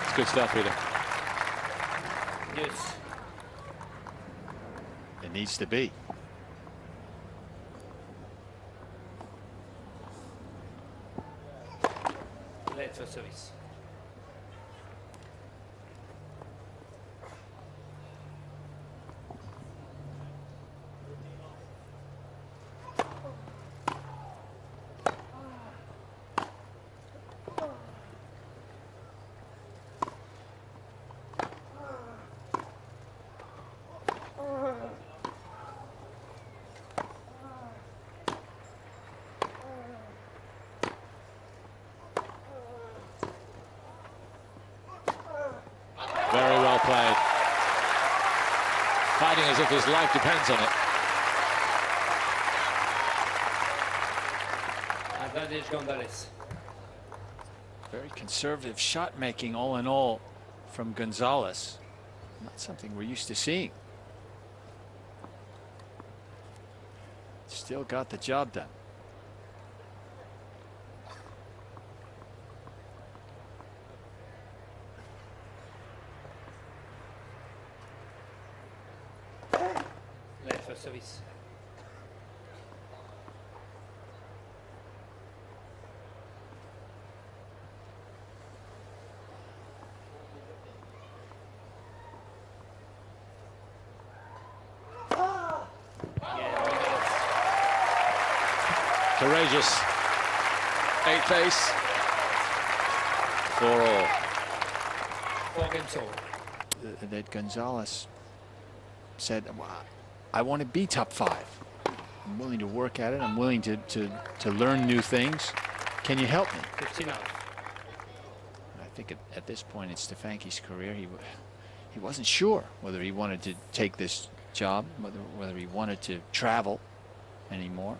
It's good stuff, Peter. Yes. It needs to be. Late for service. Very well played. Fighting as if his life depends on it. Advantage González. Very conservative shot making, all in all, from González. Not something we're used to seeing. Still got the job done. Late for service. Courageous. 8th ace. 4-all. 4 games all. That González said, well, I want to be top 5. I'm willing to work at it. I'm willing to learn new things. Can you help me? 15 out. I think at this point in Stefanki's career, he wasn't sure whether he wanted to take this job, whether he wanted to travel anymore.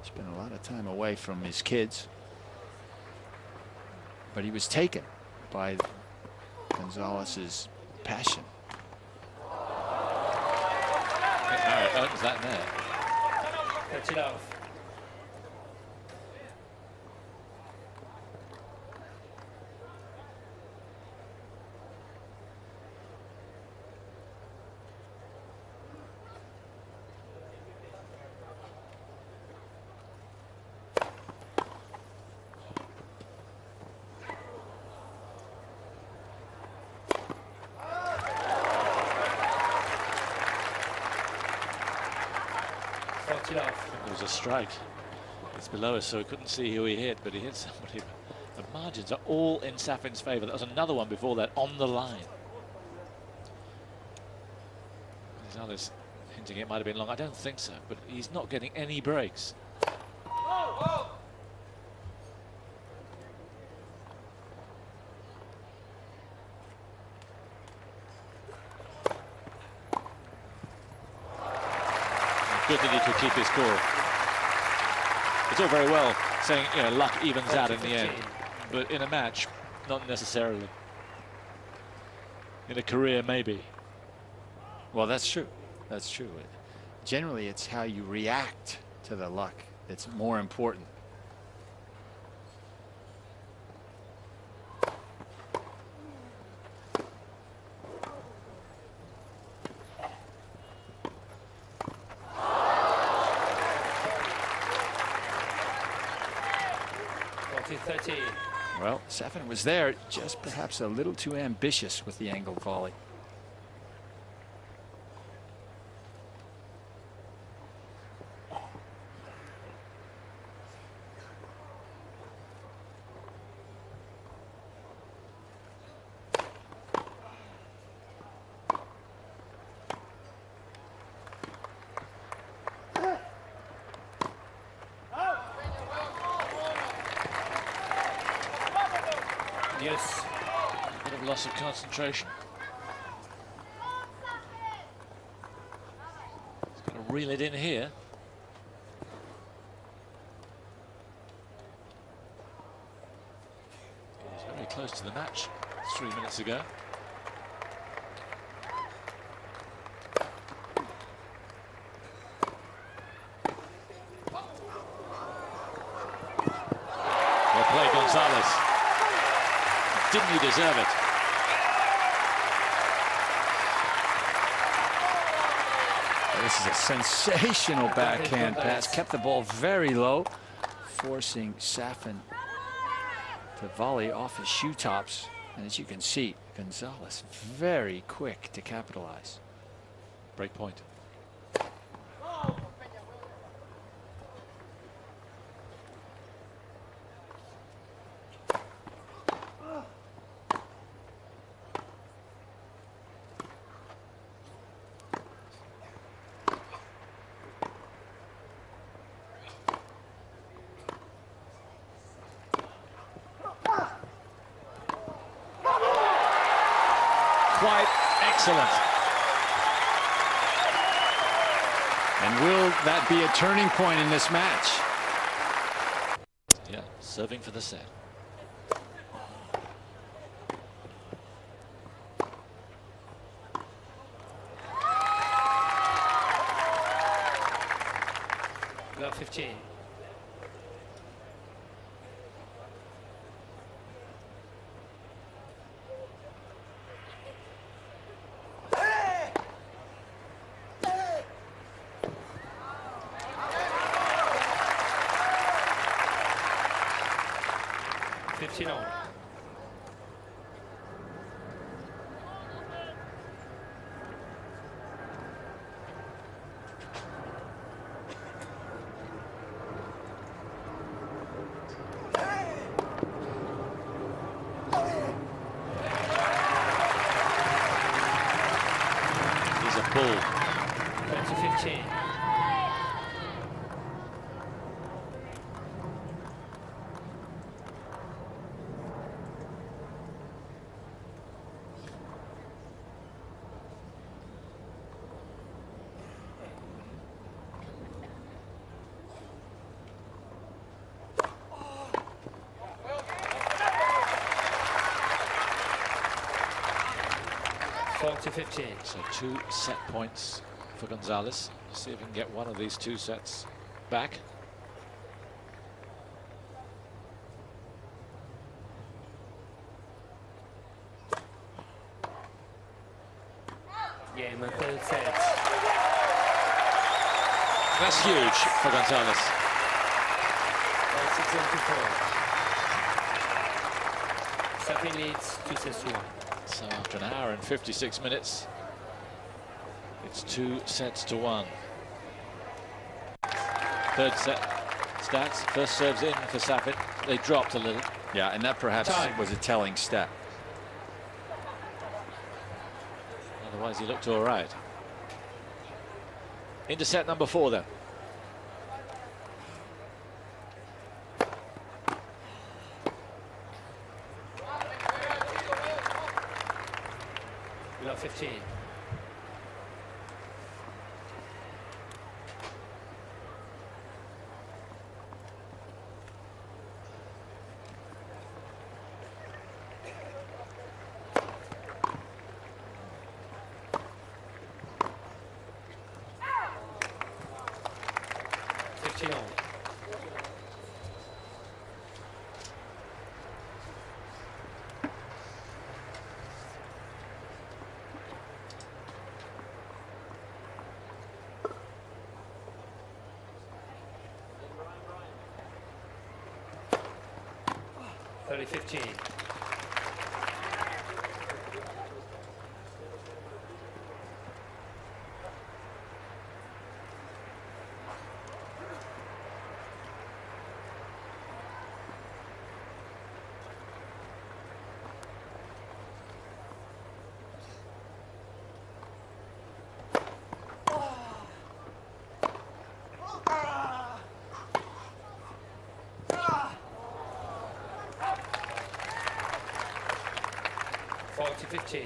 Spent a lot of time away from his kids, but he was taken by González's passion. Marat earns that net. 30 love. It was a strike. It's below us, so we couldn't see who he hit, but he hit somebody. The margins are all in Safin's favour. That was another one before that on the line. González hinting it might have been long. I don't think so, but he's not getting any breaks. Good that he could keep his cool. It's all very well saying, you know, luck evens out in the end, but in a match, not necessarily. In a career, maybe. Well, that's true. That's true. Generally, it's how you react to the luck that's more important. Well, Safin was there, just perhaps a little too ambitious with the angled volley. Yes. A bit of loss of concentration. He's got to reel it in here. He's very close to the match 3 minutes ago. Well played, González. Didn't he deserve it? This is a sensational backhand pass. Kept the ball very low, forcing Safin to volley off his shoe tops. And as you can see, González very quick to capitalize. Break point. Quite excellent. And will that be a turning point in this match? Yeah, serving for the set. Love 15. Chileno. He's a bull. 2015. 40-15. So 2 set points for González. See if he can get one of these 2 sets back. Game and third set. That's huge for González. 6-4. Safin leads 2-1. So after an hour and 56 minutes, it's 2 sets to 1. Third set stats. First serves in for Safin. They dropped a little. Yeah, and that perhaps Time. was a telling step. Otherwise, he looked all right. Into set number 4, though. Below 15. Chileno. $30-15. $40-15.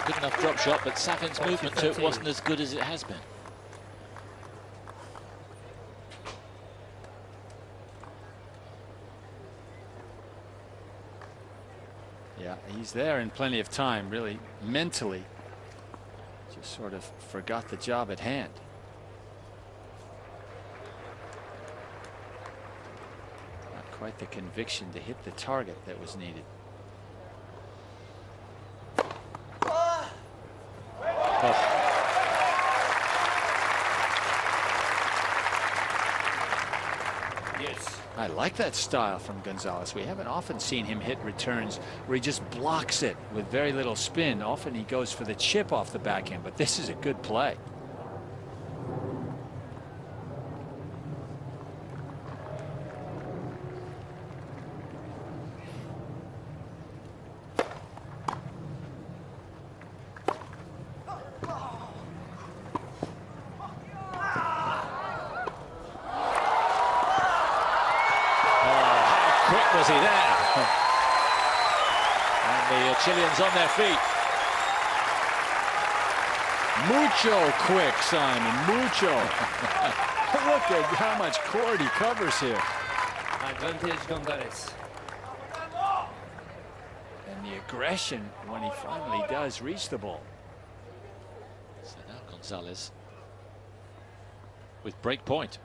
Good enough drop shot, but Safin's movement to it wasn't as good as it has been. Yeah, he's there in plenty of time, really, mentally. Just sort of forgot the job at hand. Not quite the conviction to hit the target that was needed. Yes. I like that style from González. We haven't often seen him hit returns where he just blocks it with very little spin. Often he goes for the chip off the backhand, but this is a good play. Was he there? And the Chileans on their feet. Mucho quick, Simon, mucho. Look at how much court he covers here. Advantage González. And the aggression when he finally does reach the ball. So now González with break point.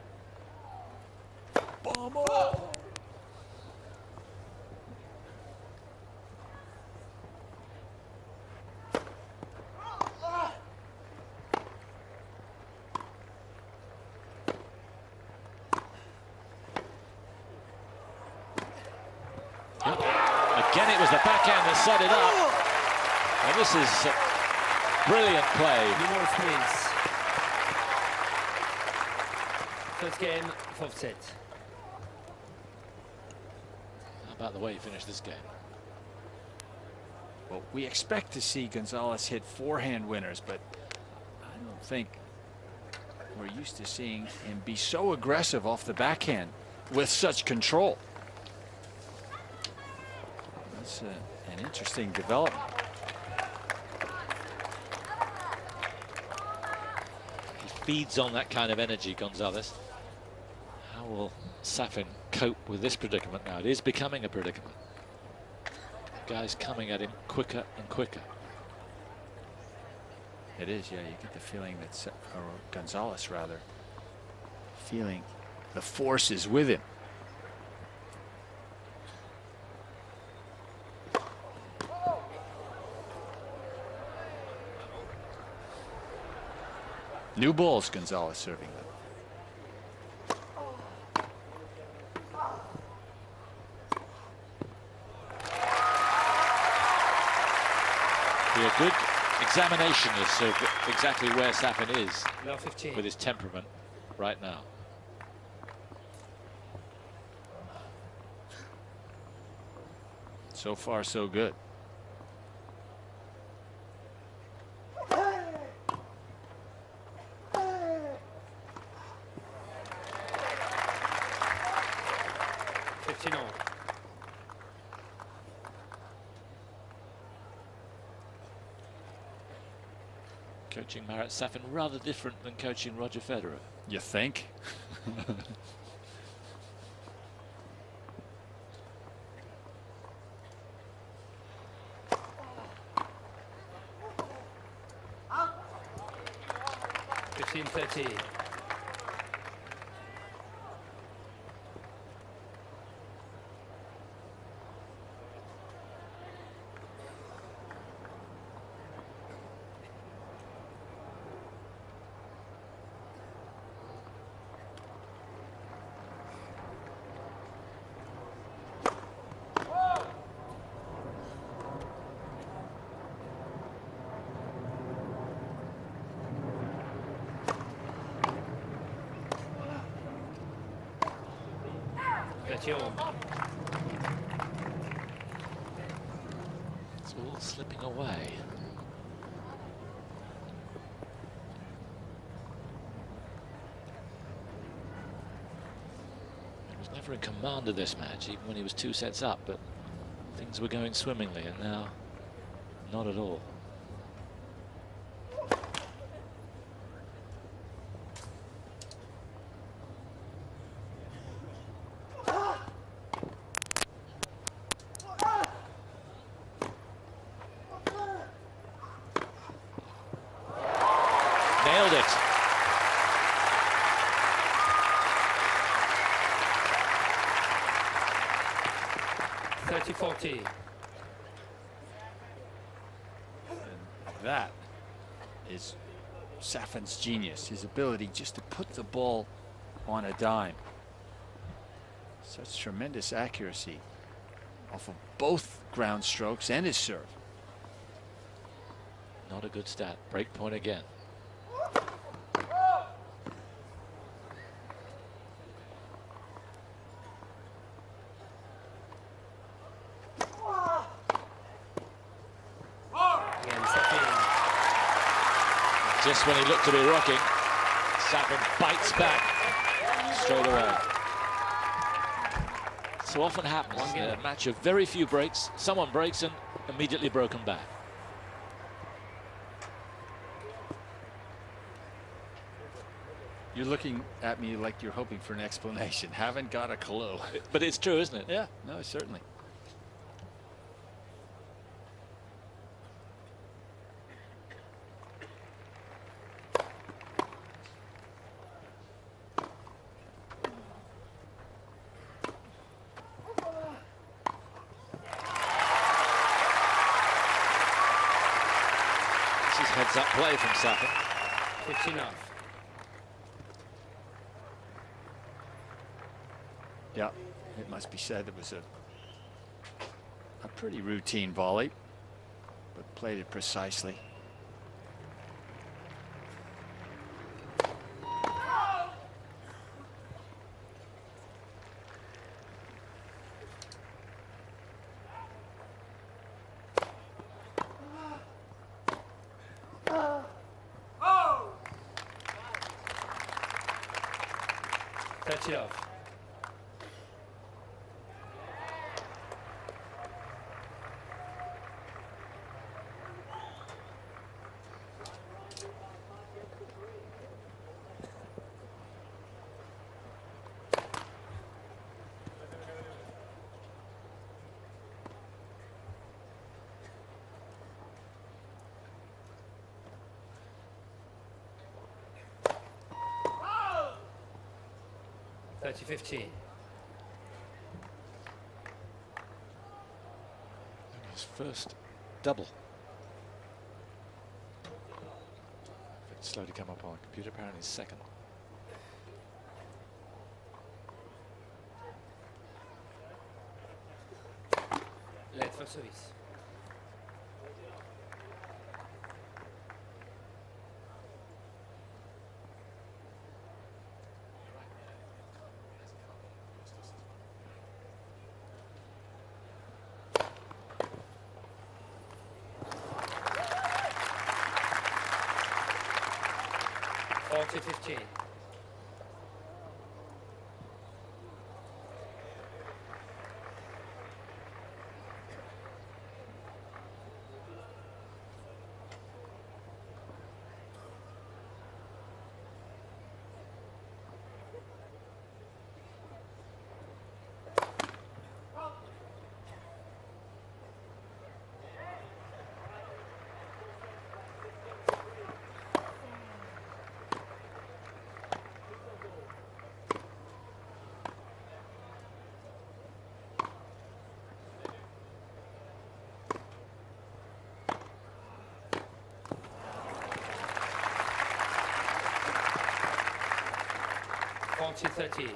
Again, it was the backhand that set it up. And this is brilliant play. Numerous wins. First game, fourth set. How about the way he finished this game? Well, we expect to see González hit forehand winners, but I don't think we're used to seeing him be so aggressive off the backhand with such control. That's an interesting development. He feeds on that kind of energy, González. How will Safin cope with this predicament now? It is becoming a predicament. Guys coming at him quicker and quicker. It is, yeah. You get the feeling that González, rather, feeling the force is with him. New balls, González serving them. Be a good examination of exactly where Safin is Love 15. with his temperament right now. So far, so good. Coaching Marat Safin rather different than coaching Roger Federer. You think? $15-13. It's all slipping away. He was never in command of this match, even when he was 2 sets up, but things were going swimmingly, and now not at all. Nailed it. $30-14. That is Safin's genius, his ability just to put the ball on a dime. Such tremendous accuracy off of both ground strokes and his serve. Not a good stat. Break point again. Just when he looked to be rocking, Safin bites back straight away. So often happens in a match of very few breaks. Someone breaks and immediately broken back. You're looking at me like you're hoping for an explanation. Haven't got a clue. But it's true, isn't it? Yeah, no, certainly. This is heads-up play from Safin. 15 off. Yeah, it must be said it was a pretty routine volley, but played it precisely. 30 love. $30-15. His first double. It's slowly come up on the computer, apparently his second. Late for service. $40-15. $40-30.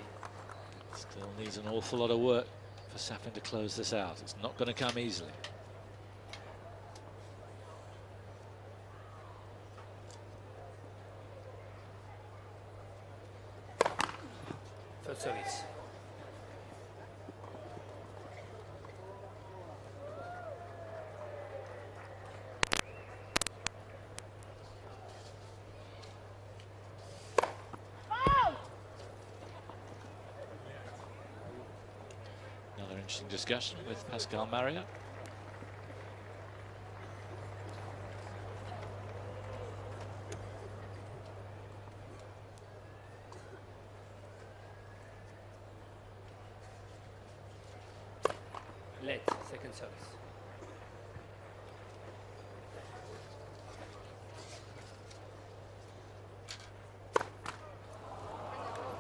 Still needs an awful lot of work for Safin to close this out. It's not going to come easily. First service. Another interesting discussion with Pascal Maria. Late, second service.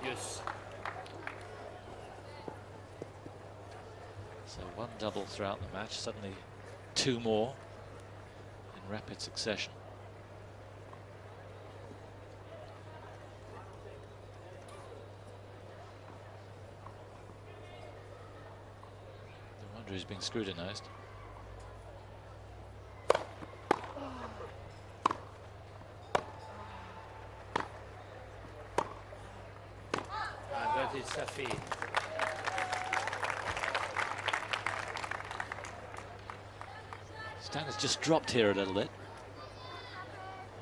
Yes. So one double throughout the match, suddenly two more in rapid succession. No wonder he's being scrutinized. Marat Safin. Standards just dropped here a little bit.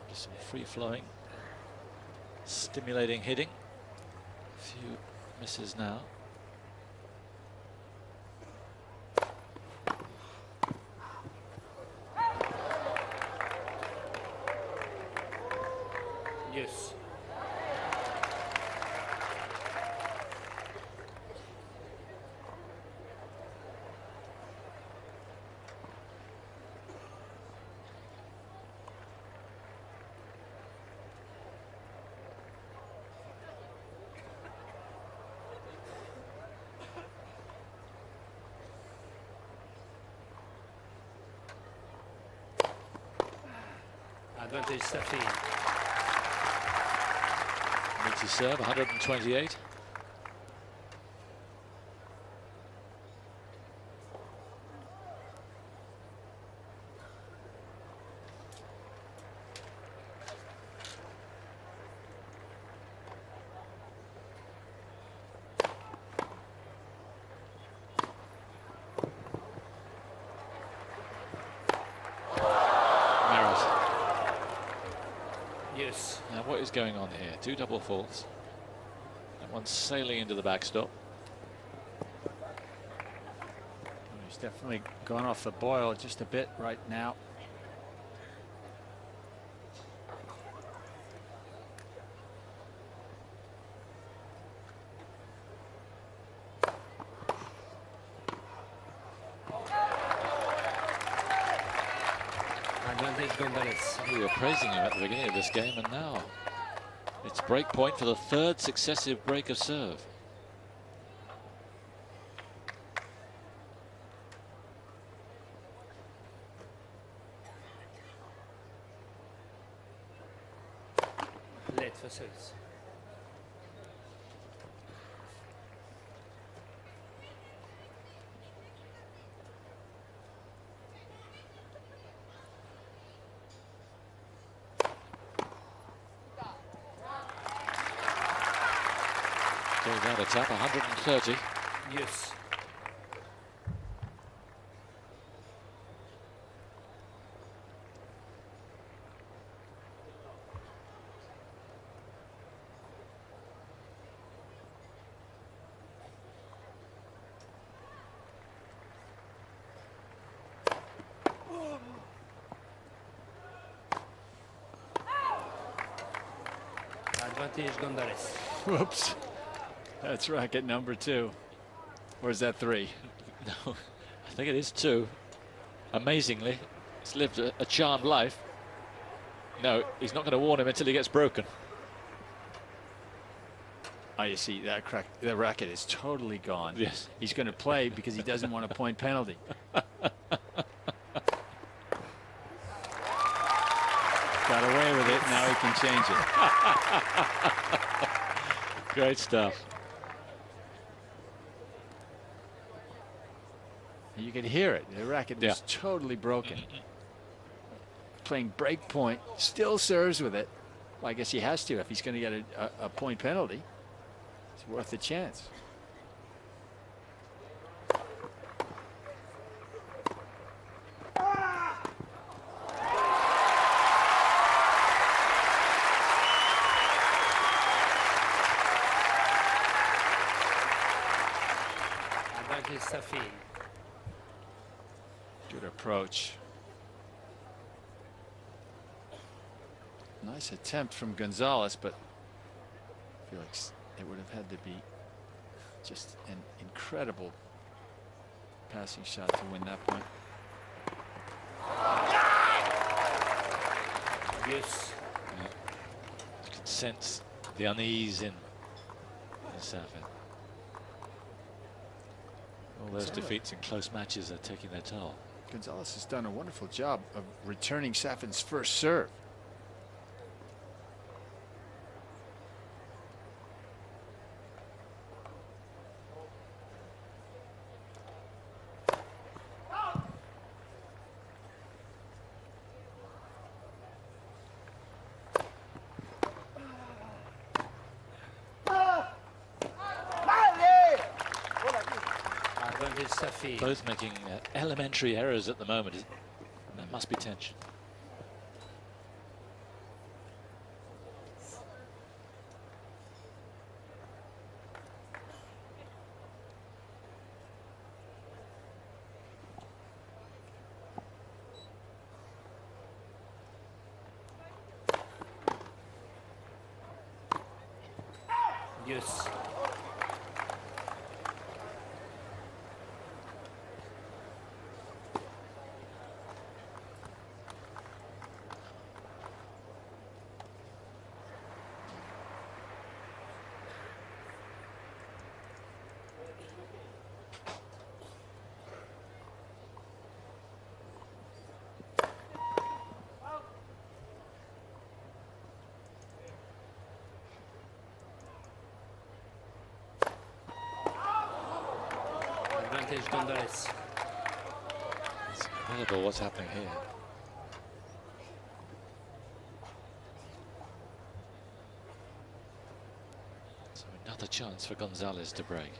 Just some free-flowing, stimulating hitting. A few misses now. Yes. Advantage Safin. Meaty serve, 128. Yes. Now what is going on here? Two double faults. And One sailing into the backstop. He's definitely gone off the boil just a bit right now. Advantage González. We were praising him at the beginning of this game, and now it's break point for the third successive break of serve. Late for service. Going down a tap, 130. Yes. Advantage González. Whoops. That's racket number 2. Or is that 3? No, I think it is 2. Amazingly, he's lived a charmed life. No, he's not going to warn him until he gets broken. Oh, you see, that the racket is totally gone. Yes. He's going to play because he doesn't want a point penalty. Got away with it, now he can change it. Great stuff. You can hear it. The racket is totally broken. Playing break point, still serves with it. Well, I guess he has to if he's going to get a point penalty. It's worth the chance. Advantage Safin. Good approach. Nice attempt from González, but I feel like it would have had to be just an incredible passing shot to win that point. Yes. You can sense the unease in Safin. All those defeats in close matches are taking their toll. González has done a wonderful job of returning Safin's first serve. Advantage Safin. Both making elementary errors at the moment. There must be tension. Yes. Advantage González. It's incredible what's happening here. So another chance for González to break.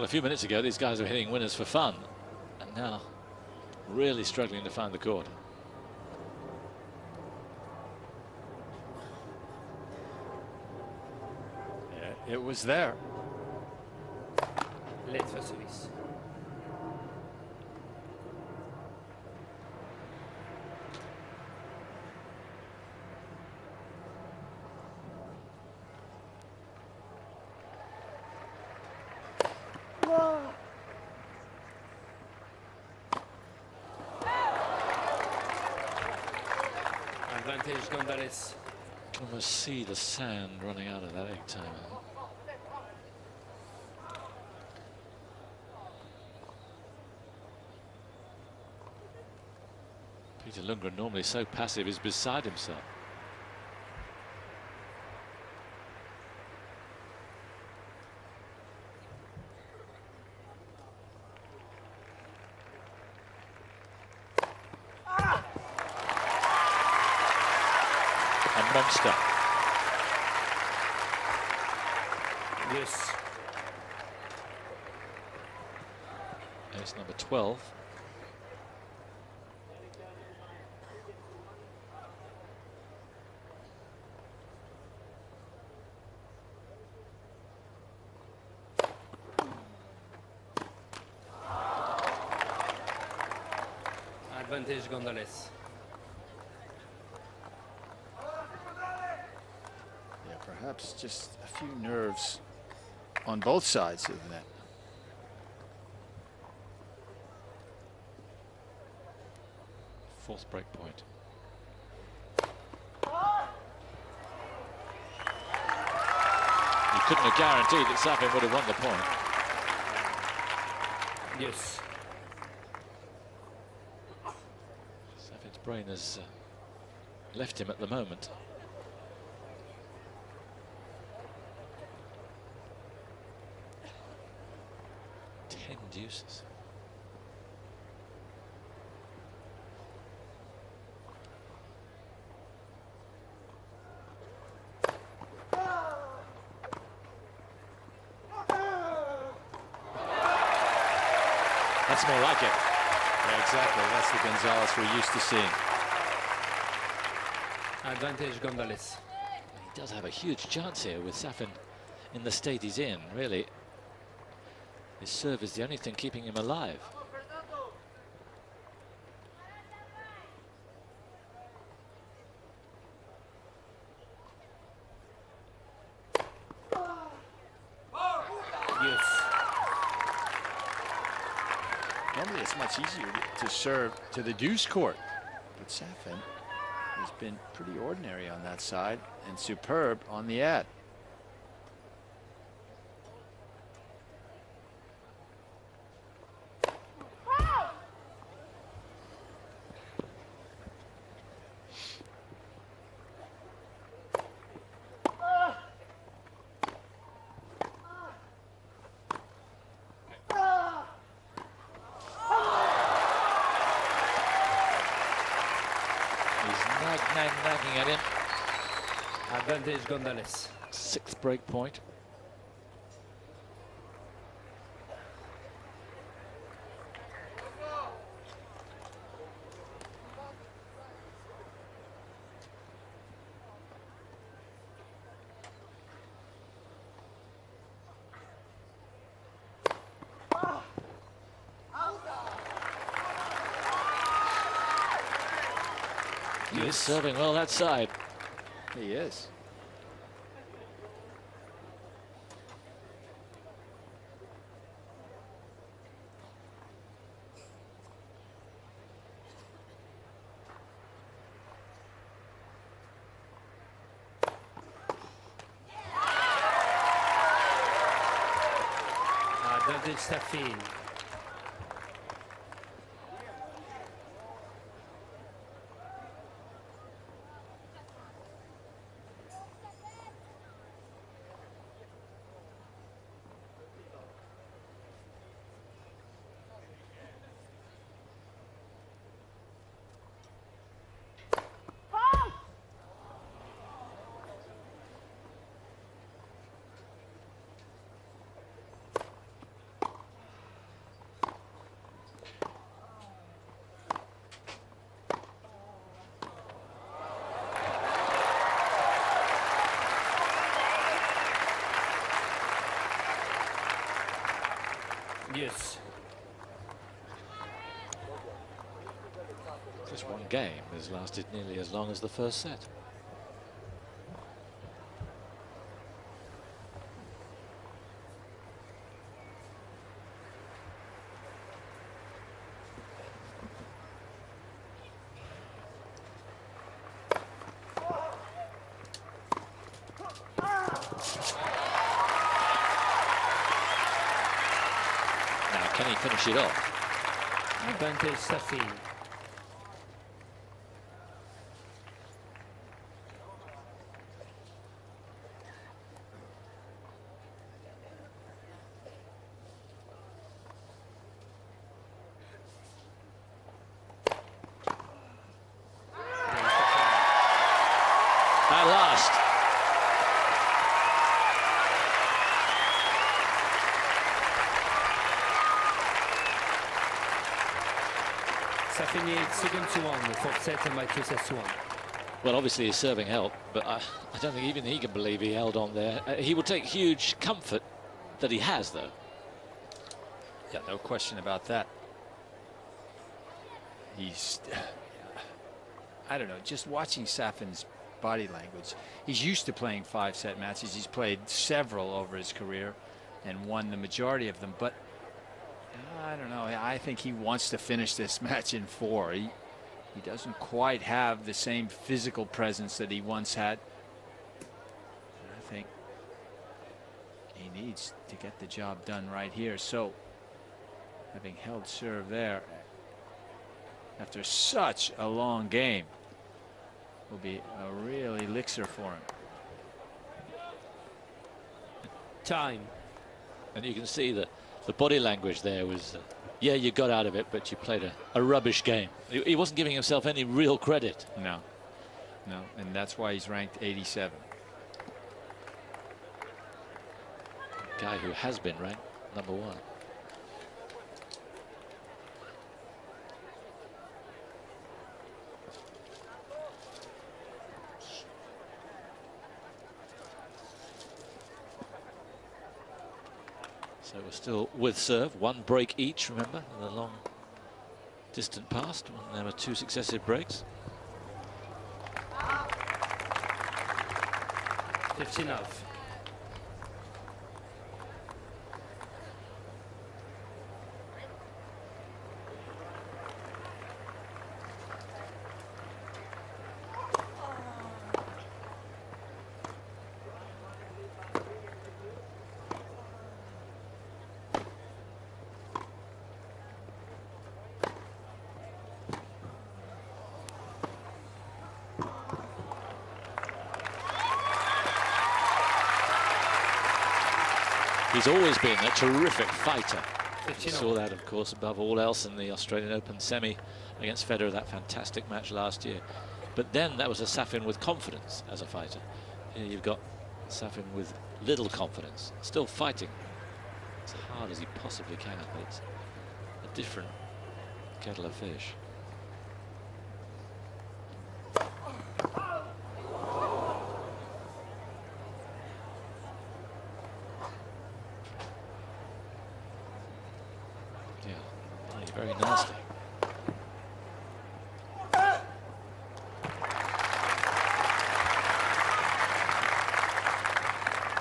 Well, a few minutes ago, these guys were hitting winners for fun, and now really struggling to find the court. Yeah, it was there. Late for service. Advantage González. Can almost see the sand running out of that egg timer. Peter Lundgren, normally so passive, is beside himself. A monster. Yes. Ace number 12. Advantage González. Yeah, perhaps just a few nerves on both sides of that. Fourth break point. You couldn't have guaranteed that Safin would have won the point. Yes. Safin's brain has left him at the moment. Deuces. That's more like it. Yeah, exactly. That's the González we're used to seeing. Advantage González. He does have a huge chance here with Safin in the state he's in, really. His serve is the only thing keeping him alive. Yes. Normally it's much easier to serve to the deuce court, but Safin has been pretty ordinary on that side and superb on the ad. Nagging at him. Advantage González. Sixth break point. He's serving well that side. He is. Advantage Safin. deuce. This one game has lasted nearly as long as the first set. Now, can he finish it off? Advantage Safin. At last. Safin needs second to one, the fourth set and by 2 sets to 1. Well, obviously his serving helped, but I don't think even he can believe he held on there. He will take huge comfort that he has, though. Yeah, no question about that. He's, I don't know, just watching Safin's body language. He's used to playing 5-set matches. He's played several over his career and won the majority of them, but I don't know. I think he wants to finish this match in 4. He doesn't quite have the same physical presence that he once had. And I think he needs to get the job done right here. So, having held serve there after such a long game will be a real elixir for him. Time. And you can see that the body language there was, yeah, you got out of it, but you played a rubbish game. He wasn't giving himself any real credit. No, and that's why he's ranked 87. Guy who has been ranked #1. So we're still with serve, 1 break each, remember, in the long distant past when there were 2 successive breaks. 15 off. He's always been a terrific fighter. 15 You saw that, of course, above all else in the Australian Open semi against Federer, that fantastic match last year. But then that was a Safin with confidence as a fighter. Here you've got Safin with little confidence, still fighting as hard as he possibly can, but it's a different kettle of fish. Very nasty.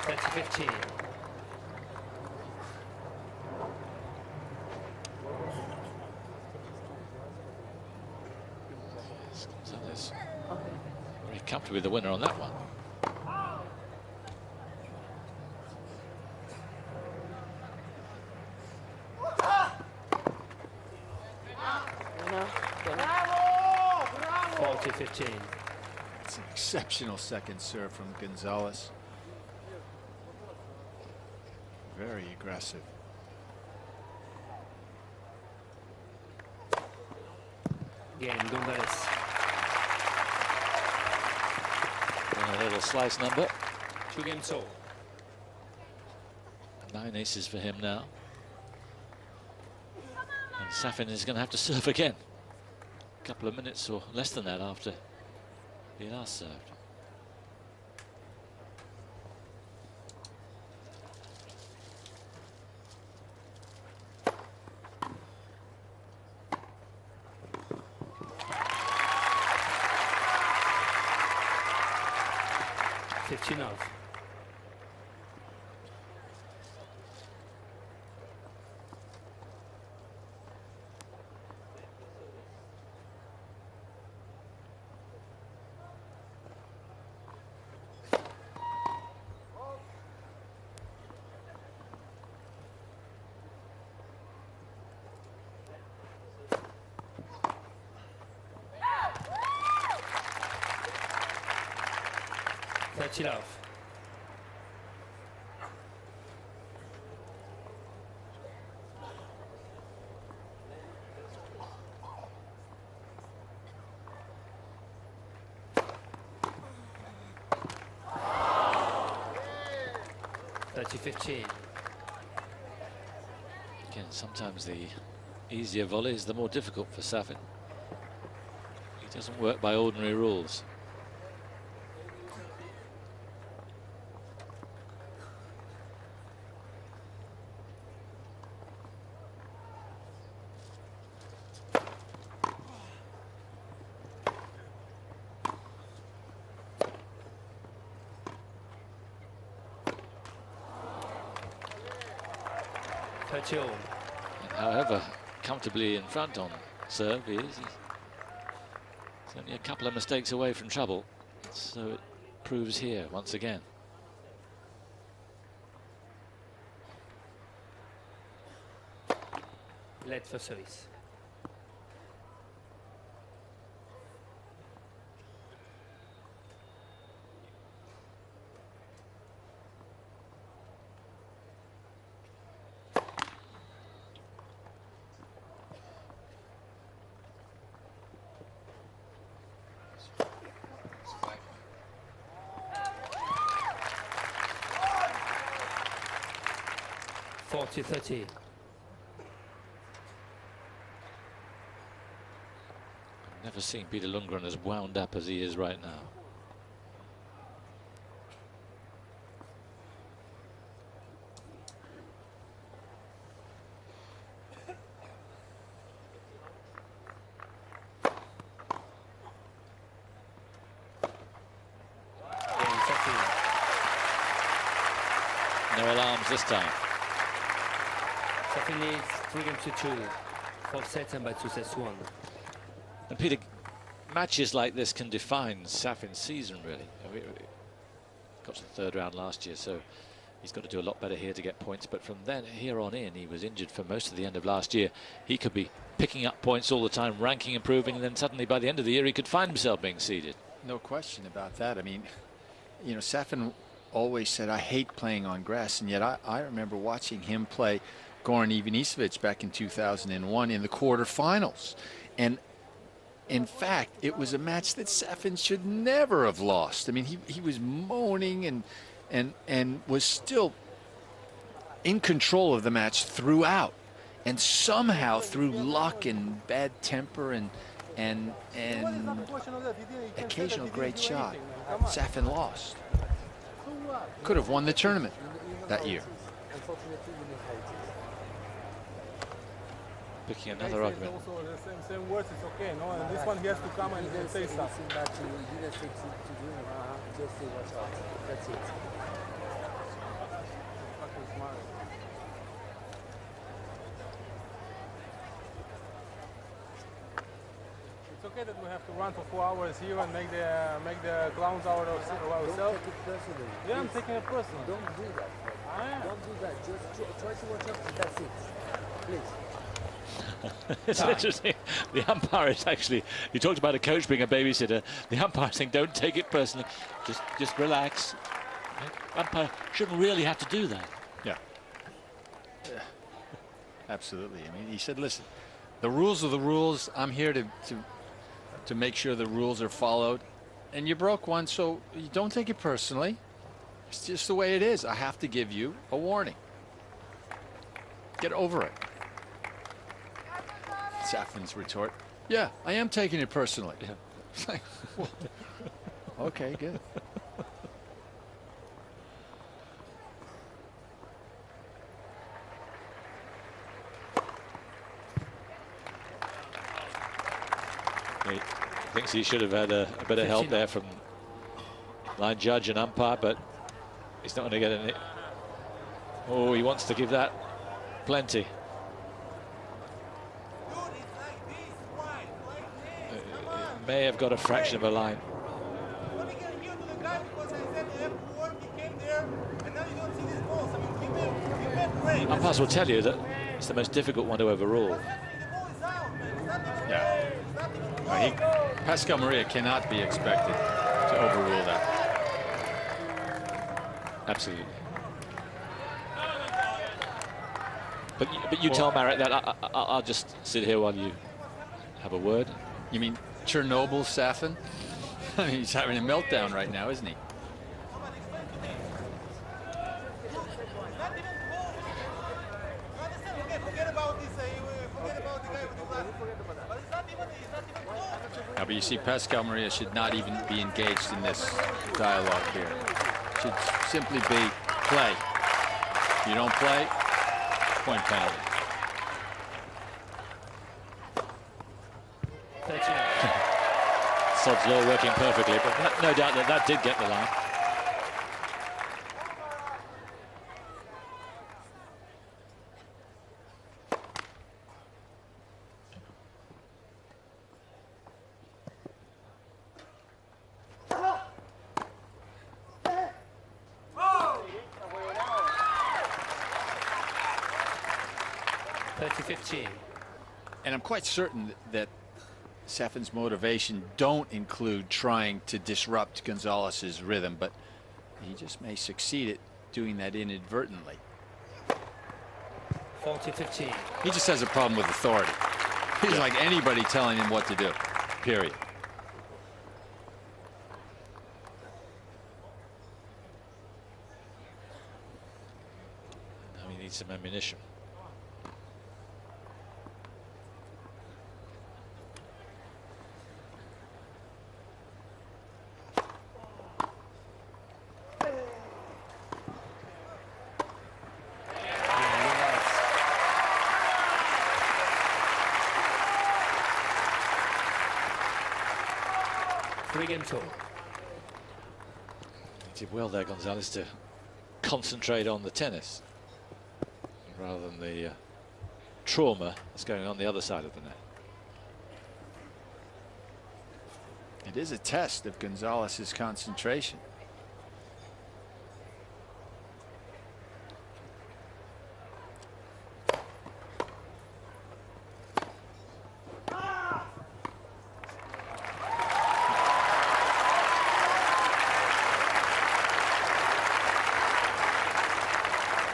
That's 15. González very comfortably the winner on that one. It's an exceptional second serve from González. Very aggressive. Game, González. And a little slice number. 2 games all. 9 aces for him now. And Safin is going to have to serve again. A couple of minutes or less than that after he last served. 15 love. Love. $30-15. Again, sometimes the easier volley is the more difficult for Safin. He doesn't work by ordinary rules. All. And however comfortably in front on serve he is, he's only a couple of mistakes away from trouble. So it proves here once again. Led for service. $40-30. I've never seen Peter Lundgren as wound up as he is right now. No alarms this time. Safin needs 3 games to 2, 4 sets and by 2 sets to 1. And Peter, matches like this can define Safin's season, really. I mean, got to the third round last year, so he's got to do a lot better here to get points. But from then here on in, he was injured for most of the end of last year. He could be picking up points all the time, ranking, improving, and then suddenly by the end of the year, he could find himself being seeded. No question about that. I mean, you know, Safin always said, I hate playing on grass, and yet I remember watching him play Goran Ivanisevic back in 2001 in the quarterfinals. And in fact, it was a match that Safin should never have lost. I mean, he was moaning and was still in control of the match throughout. And somehow, through luck and bad temper and occasional great shot, Safin lost. Could have won the tournament that year. Picking another argument. Also the same words, it's okay, no? And this one he has to come and say something. Just say what's up. That's it. It's okay that we have to run for 4 hours here and make the clowns out of ourselves. Don't take it personally. Yeah, I'm taking it personally. Don't do that. Don't do that. Just try to watch out. That's it. Please. It's interesting. The umpire is actually, you talked about a coach being a babysitter. The umpire saying, don't take it personally. Just relax. Umpire shouldn't really have to do that. Yeah. Absolutely. I mean, he said, listen, the rules are the rules. I'm here to make sure the rules are followed. And you broke one, so you don't take it personally. It's just the way it is. I have to give you a warning. Get over it. Safin's retort, yeah, I am taking it personally. Yeah. Okay, good. He thinks he should have had a bit of help there from line judge and umpire, but he's not going to get any. Oh, he wants to give that plenty. It may have got a fraction of a line. Umpires will tell you that it's the most difficult one to overrule. Yeah. Pascal Maria cannot be expected to overrule that. Absolutely. But you tell Marat that I'll just sit here while you have a word. You mean Chernobyl Safin? I mean, he's having a meltdown right now, isn't he? Now, but you see, Pascal Maria should not even be engaged in this dialogue here. Should simply be play. If you don't play, point penalty. Sod's law working perfectly, but no doubt that did get the line. And I'm quite certain that Safin's motivation don't include trying to disrupt González's rhythm, but he just may succeed at doing that inadvertently. 40-15. He just has a problem with authority. He's like anybody telling him what to do, period. Now he needs some ammunition. He did well there, González, to concentrate on the tennis rather than the trauma that's going on the other side of the net. It is a test of González's concentration.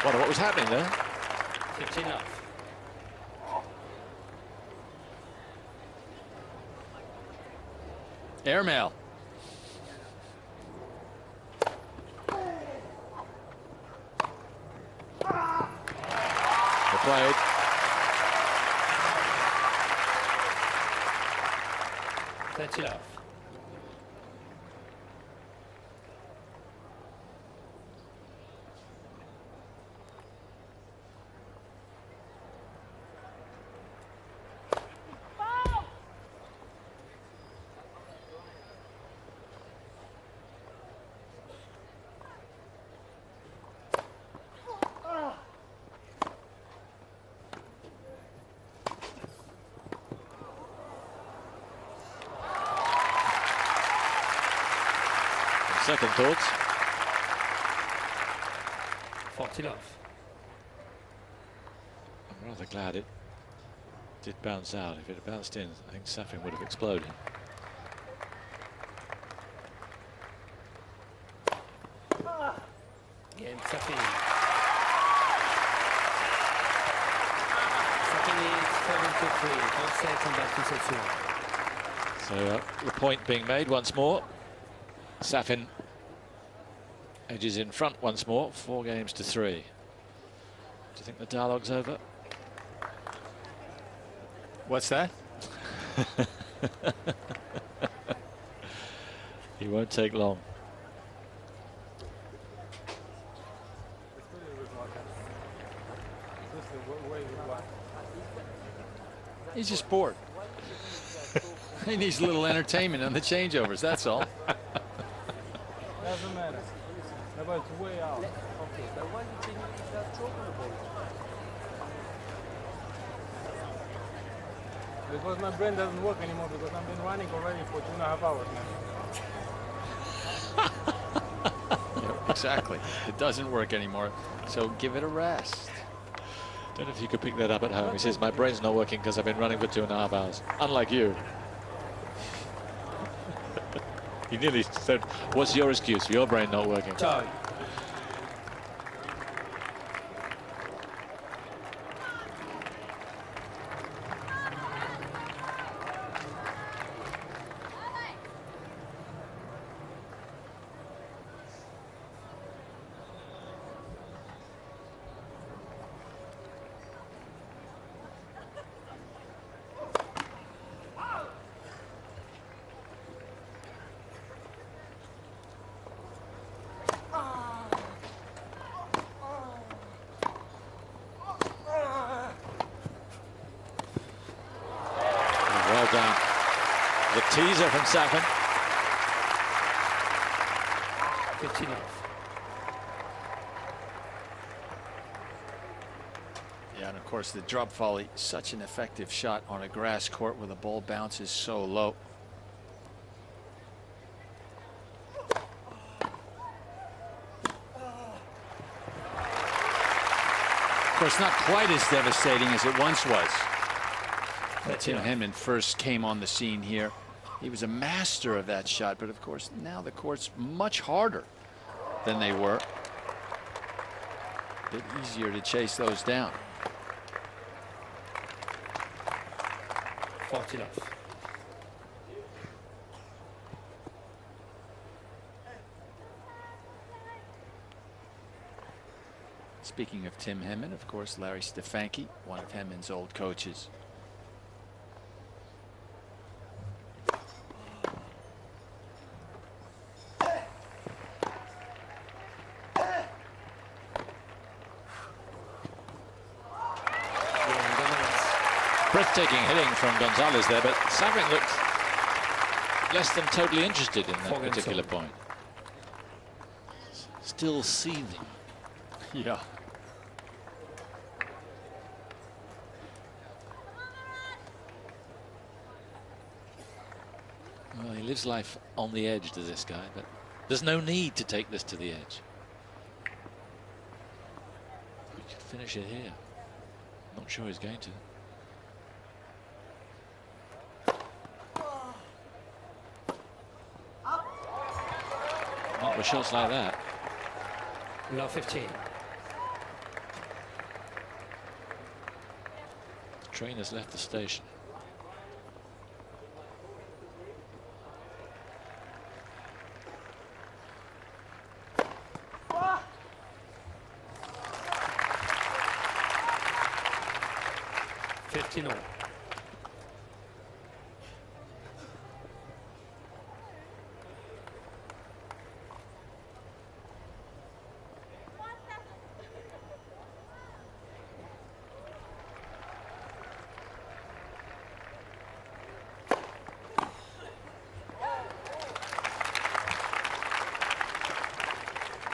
What was happening there? 15 off. Airmail. Played. That's it off. Second thoughts. 40 off. I'm rather glad it did bounce out. If it had bounced in, I think Safin would have exploded. Again, Safin. Safin is 7-3. All set and back to 6-1. So the point being made once more. Safin edges in front once more, 4-3. Do you think the dialogue's over? What's that? He won't take long. He's just bored. He needs a little entertainment on the changeovers, that's all. Doesn't matter. No, but it's way out. Okay, but why you think you got stroke on the ball? Because my brain doesn't work anymore because I've been running already for 2.5 hours now. Yeah, exactly. It doesn't work anymore, so give it a rest. Don't know if you could pick that up at home. He says, my brain's not working because I've been running for 2.5 hours. Unlike you. He nearly said, what's your excuse for your brain not working? Toe. Well done. The teaser from Safin. 15 off. Yeah, and of course the drop volley, such an effective shot on a grass court where the ball bounces so low. Of course, not quite as devastating as it once was. When Tim Henman first came on the scene here, he was a master of that shot, but of course now the court's much harder than they were. A bit easier to chase those down. 14 off. Speaking of Tim Henman, of course, Larry Stefanski, one of Henman's old coaches. Breathtaking hitting from González there, but Safin looked less than totally interested in that particular point. Still seething. Yeah. Well, he lives life on the edge, does this guy, but there's no need to take this to the edge. We could finish it here. Not sure he's going to. Not with shots like that. No 15. The train has left the station. No.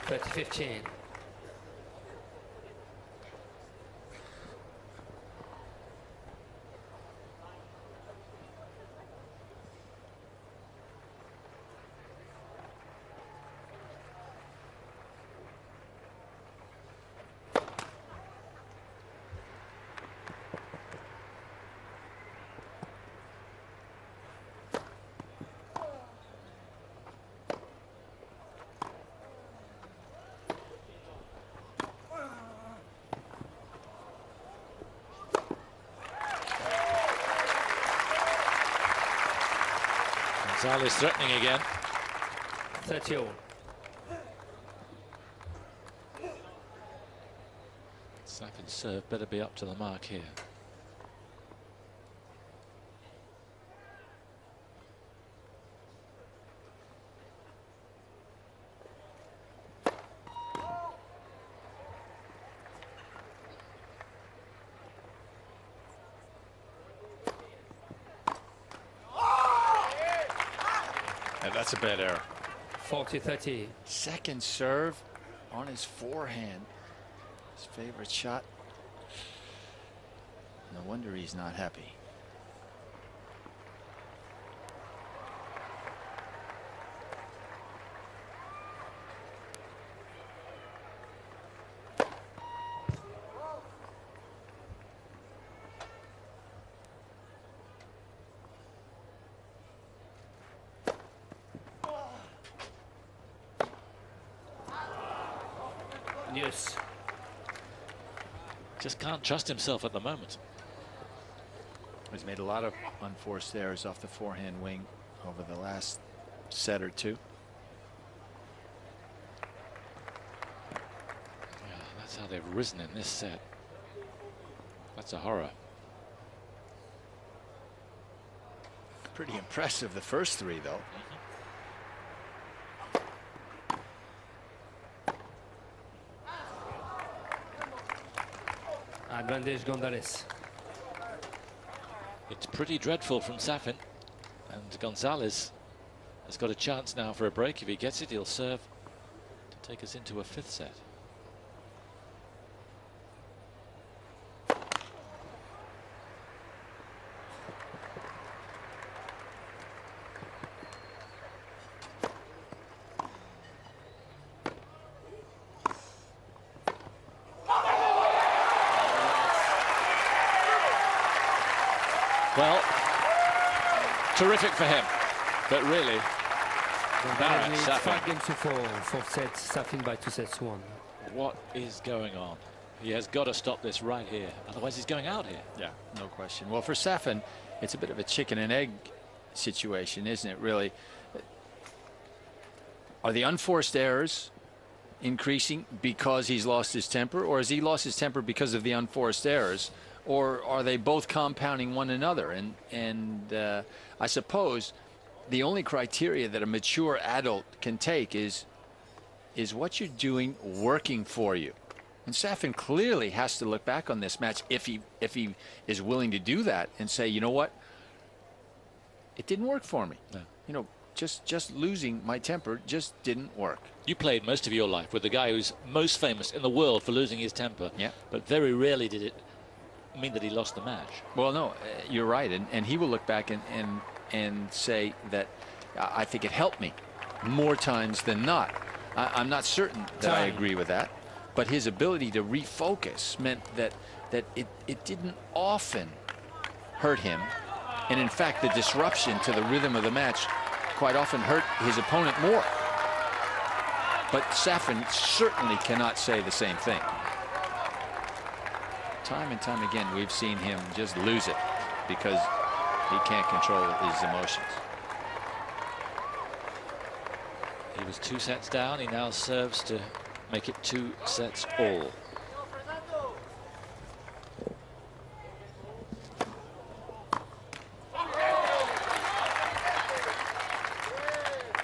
That's 15. González threatening again. 30 all. Safin's serve better be up to the mark here. And that's a bad error. 40-30. Second serve on his forehand. His favorite shot. No wonder he's not happy. Yes. Just can't trust himself at the moment. He's made a lot of unforced errors off the forehand wing over the last set or two. Yeah, that's how they've risen in this set. That's a horror. Pretty impressive, the first three, though. Advantage González. It's pretty dreadful from Safin, and González has got a chance now for a break. If he gets it, he'll serve to take us into a fifth set. Well, terrific for him, but really, Marat Needs Safin. 5 games to 4. Fourth set, Safin by 2 sets to 1. What is going on? He has got to stop this right here, otherwise he's going out here. Yeah, no question. Well, for Safin, it's a bit of a chicken and egg situation, isn't it, really? Are the unforced errors increasing because he's lost his temper, or has he lost his temper because of the unforced errors? Or are they both compounding one another? And I suppose the only criteria that a mature adult can take is what you're doing working for you. And Safin clearly has to look back on this match if he is willing to do that and say, you know what, it didn't work for me. No. You know, just losing my temper just didn't work. You played most of your life with the guy who's most famous in the world for losing his temper. Yeah. But very rarely did it mean that he lost the match. Well, no, you're right, and he will look back and say that I think it helped me more times than not. I'm not certain that I agree with that, but his ability to refocus meant that it didn't often hurt him, and in fact the disruption to the rhythm of the match quite often hurt his opponent more. But Safin certainly cannot say the same thing. Time and time again, we've seen him just lose it because he can't control his emotions. He was 2 sets down. He now serves to make it 2 sets all.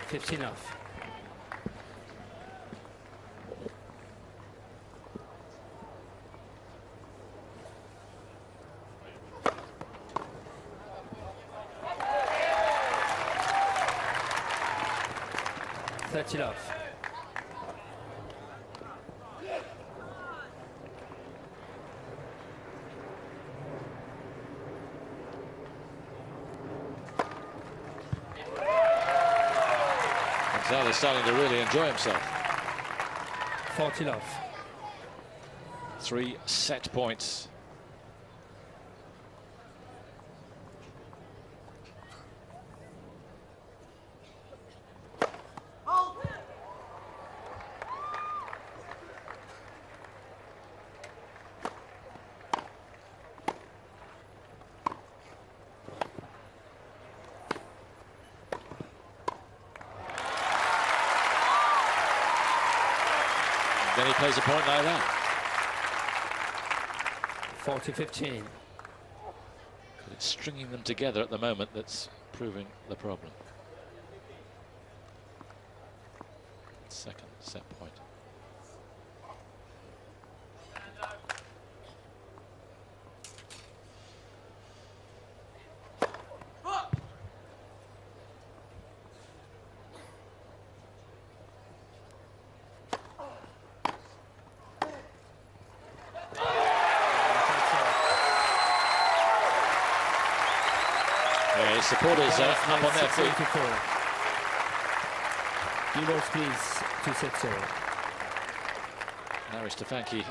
Fifteen off. Love. González starting to really enjoy himself. 40 love. 3 set points. Then he plays a point like that. 40-15. But it's stringing them together at the moment that's proving the problem. Second set point. reporters up on their feet. 6-4. Viewers, please, 2-6-0. Marat Safin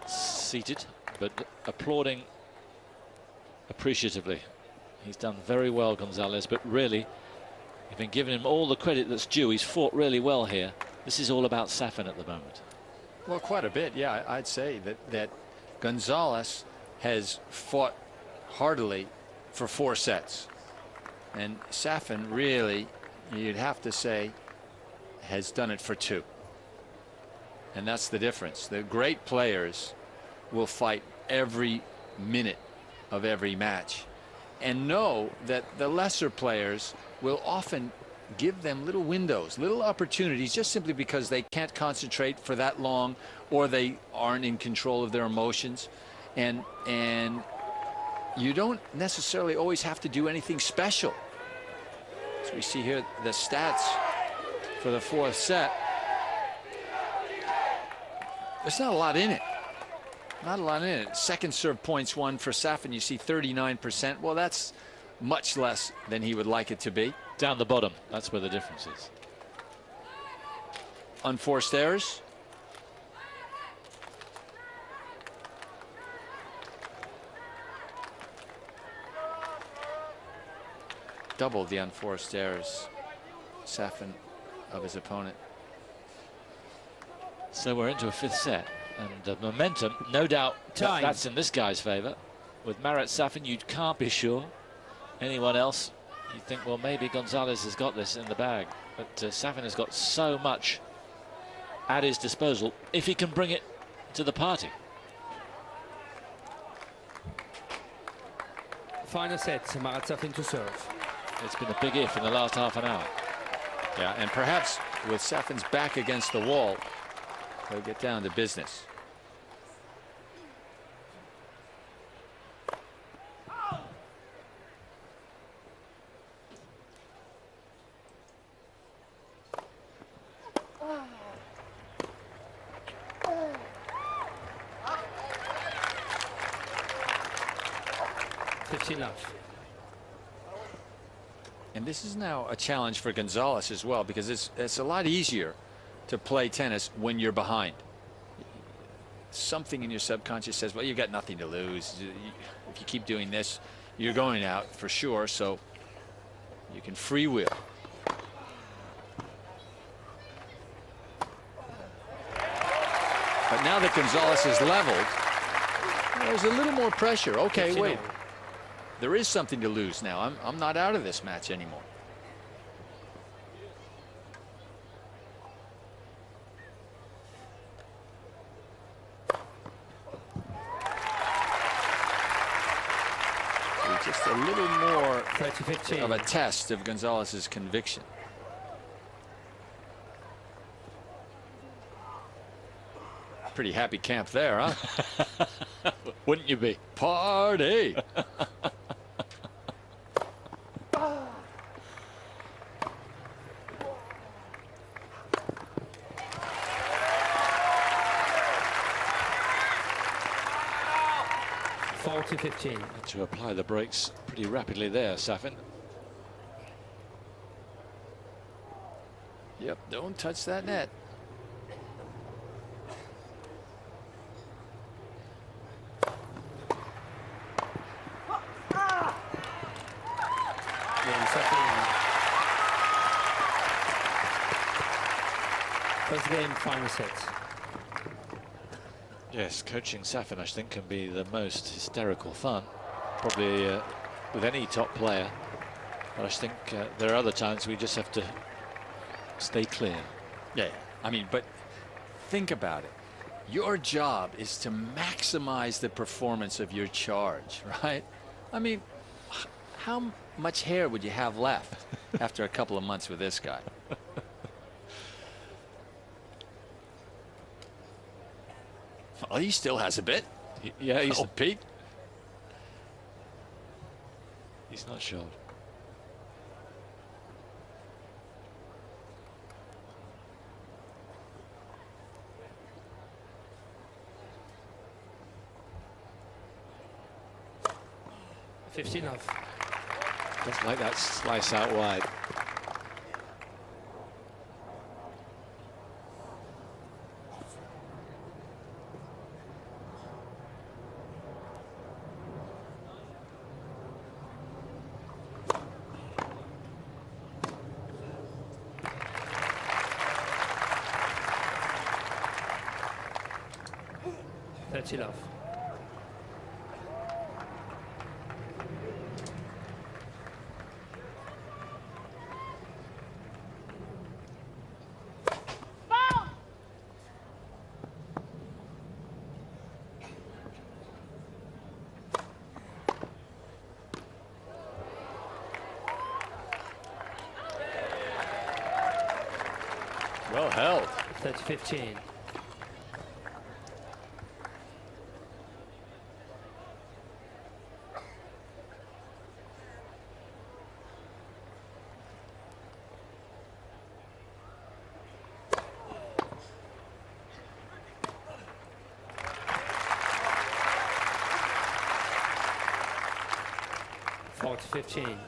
seated, but applauding appreciatively. He's done very well, González, but really, you've been giving him all the credit that's due. He's fought really well here. This is all about Safin at the moment. Well, quite a bit, yeah. I'd say that González has fought heartily for 4 sets. And Safin really, you'd have to say, has done it for 2. And that's the difference. The great players will fight every minute of every match and know that the lesser players will often give them little windows, little opportunities, just simply because they can't concentrate for that long or they aren't in control of their emotions. And you don't necessarily always have to do anything special. So we see here the stats for the 4th set. There's not a lot in it. Not a lot in it. Second serve points won for Safin. You see 39%. Well, that's much less than he would like it to be. Down the bottom, that's where the difference is. Unforced errors. Double the unforced errors, Safin, of his opponent. So we're into a 5th set, and the momentum, no doubt, that's in this guy's favor. With Marat Safin, you can't be sure. Anyone else, you think, well, maybe González has got this in the bag. But Safin has got so much at his disposal if he can bring it to the party. Final set, Marat Safin to serve. It's been a big if in the last half an hour. Yeah, and perhaps with Safin's back against the wall, they'll get down to business. Enough. And this is now a challenge for González as well, because it's a lot easier to play tennis when you're behind. Something in your subconscious says, well, you've got nothing to lose. If you keep doing this, you're going out for sure, so you can freewheel. But now that González is leveled, there's a little more pressure. Okay, wait. There is something to lose now. I'm not out of this match anymore. So just a little more 30-15 of a test of González's conviction. Pretty happy camp there, huh? Wouldn't you be? Party! To apply the brakes pretty rapidly there, Safin. Yep, don't touch that net. First game, final set. Yes, coaching Safin, I think, can be the most hysterical fun, probably with any top player. But I think there are other times we just have to stay clear. Yeah, I mean, but think about it. Your job is to maximize the performance of your charge, right? I mean, how much hair would you have left after a couple of months with this guy? Well, he still has a bit. Yeah, he's Pete. He's not showed. Doesn't like that slice out wide. That's enough. Well held. 30-15. Four to 15.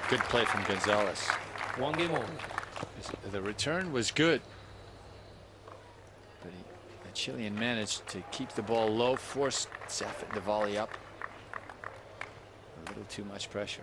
Good play from González. One game on. The return was good, but the Chilean managed to keep the ball low, forced Safin to volley up. A little too much pressure.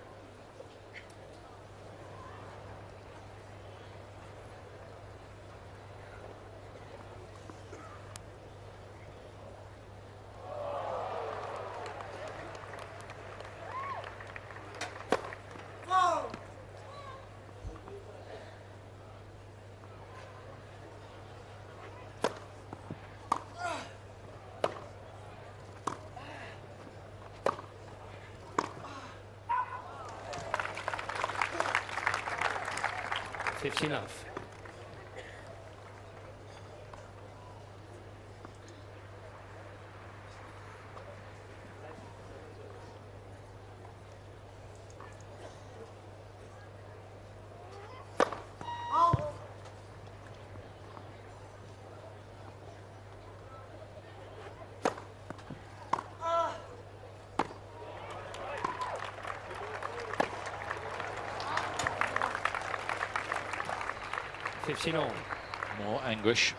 Enough. More anguish.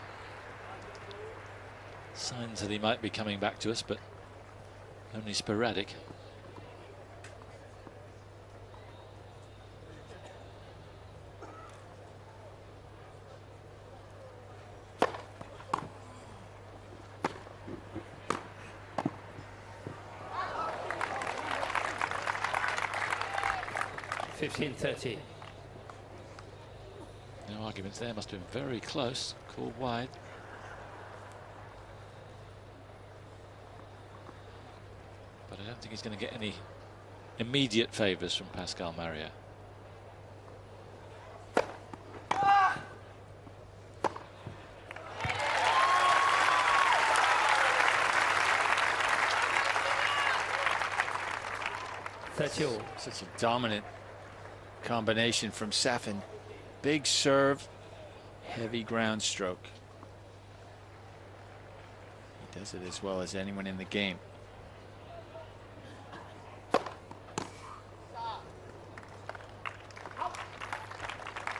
Signs that he might be coming back to us, but only sporadic. No arguments there, must have been very close. Called wide. But I don't think he's going to get any immediate favours from Pascal Maria. Such a dominant combination from Safin. Big serve, heavy ground stroke. He does it as well as anyone in the game.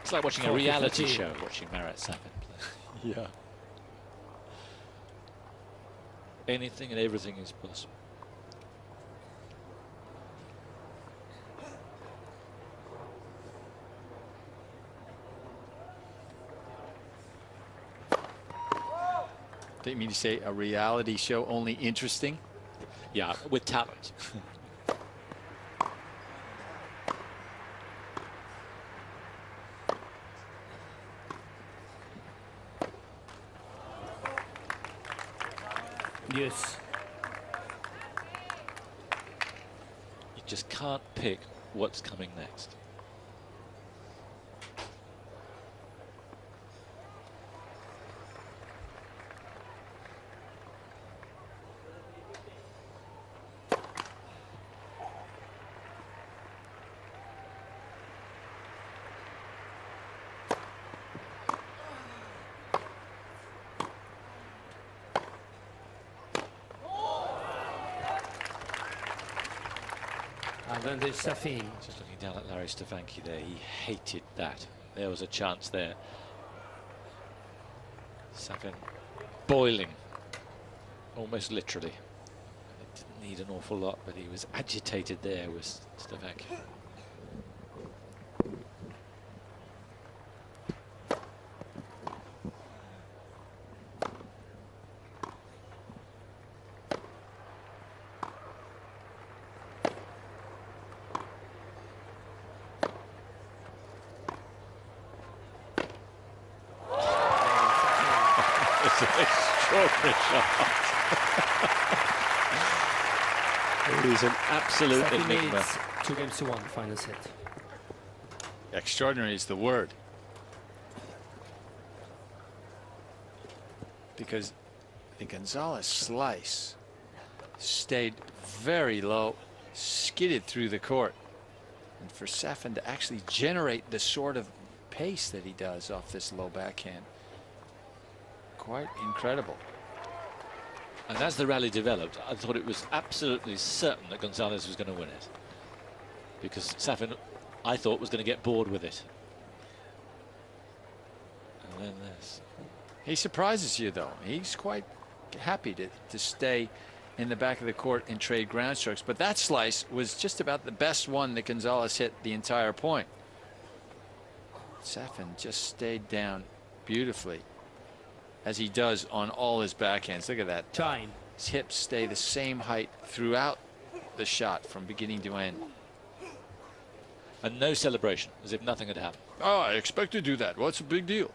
It's like watching a reality show, watching Marat Safin play. Yeah. Anything and everything is possible. Didn't mean to say a reality show only interesting. Yeah, with talent. Yes. You just can't pick what's coming next. Advantage Safin. Just looking down at Larry Stefanki there, he hated that. There was a chance there. Safin boiling, almost literally. It didn't need an awful lot, but he was agitated there with Stefanki. Extraordinary shot. It is an absolute Safin enigma. needs 2-1 final set. Extraordinary is the word. Because the González slice stayed very low, skidded through the court. And for Safin to actually generate the sort of pace that he does off this low backhand, quite incredible. And as the rally developed, I thought it was absolutely certain that González was going to win it. Because Safin, I thought, was going to get bored with it. And then this. He surprises you, though. He's quite happy to stay in the back of the court and trade ground strokes. But that slice was just about the best one that González hit the entire point. Safin just stayed down beautifully, as he does on all his backhands. Look at that. Time. His hips stay the same height throughout the shot from beginning to end. And no celebration, as if nothing had happened. Oh, I expect to do that. What's the big deal?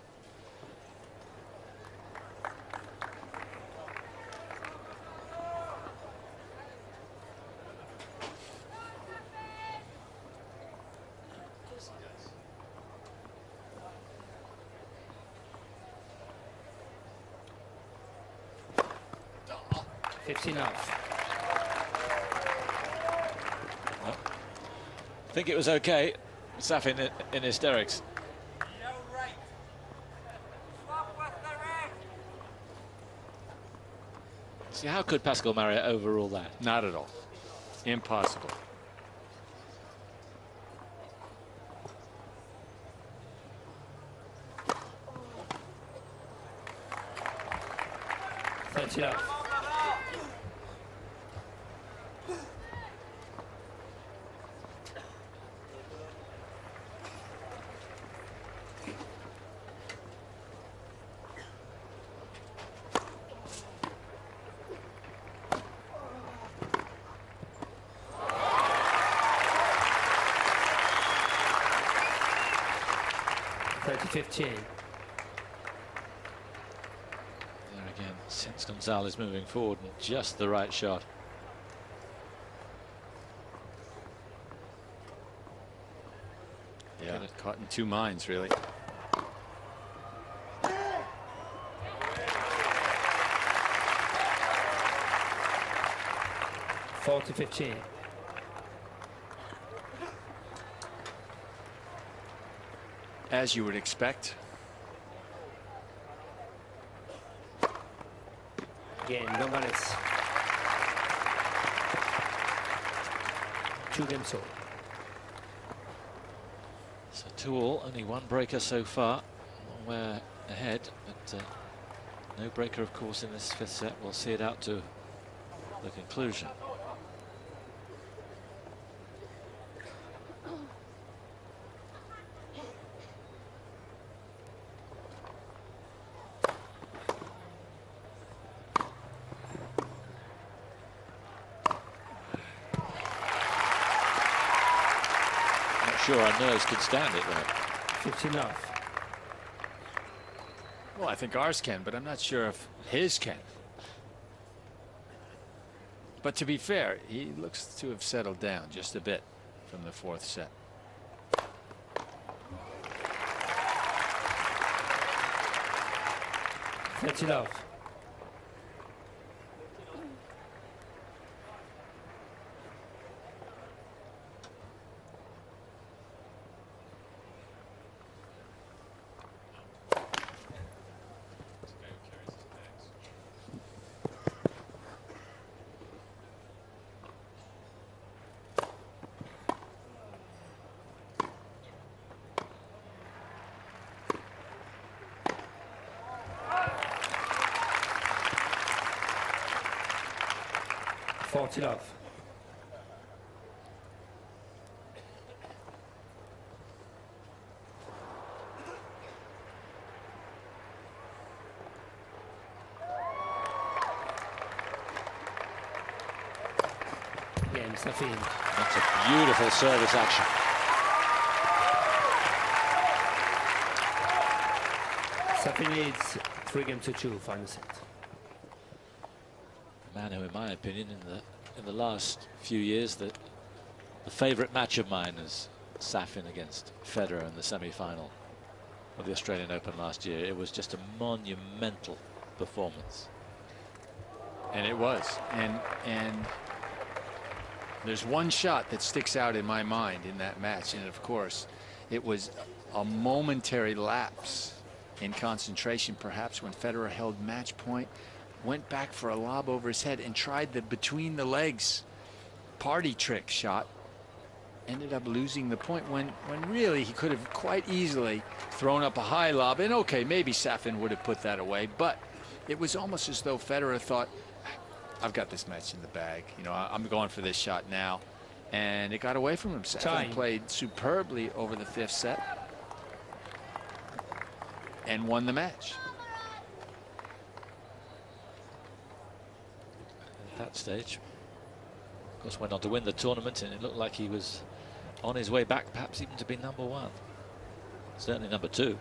I think it was okay. Safin in hysterics. See, how could Pascal Marat overrule that? Not at all. Impossible. That's it off. There again, since González moving forward and just the right shot. Yeah, caught in two minds, really. To 15. As you would expect. Again, González. 2-2. So 2-2, only one breaker so far. Long way ahead, but no breaker, of course, in this fifth set. We'll see it out to the conclusion. Sure, our nerves could stand it though. 15 off. Well, I think ours can, but I'm not sure if his can. But to be fair, he looks to have settled down just a bit from the fourth set. That's it off. 40 love. Game Safin. That's a beautiful service action. Safin leads 3-2, final set. A man who, in my opinion, in the last few years, the favourite match of mine is Safin against Federer in the semi-final of the Australian Open last year. It was just a monumental performance. And it was. And there's one shot that sticks out in my mind in that match, and of course, it was a momentary lapse in concentration, perhaps, when Federer held match point, went back for a lob over his head and tried the between the legs party trick shot, ended up losing the point when really he could have quite easily thrown up a high lob, and okay, maybe Safin would have put that away, but it was almost as though Federer thought, I've got this match in the bag, you know, I'm going for this shot now, and it got away from him. Safin played superbly over the 5th set and won the match. At that stage, of course, went on to win the tournament, and it looked like he was on his way back, perhaps even to be #1, certainly #2. And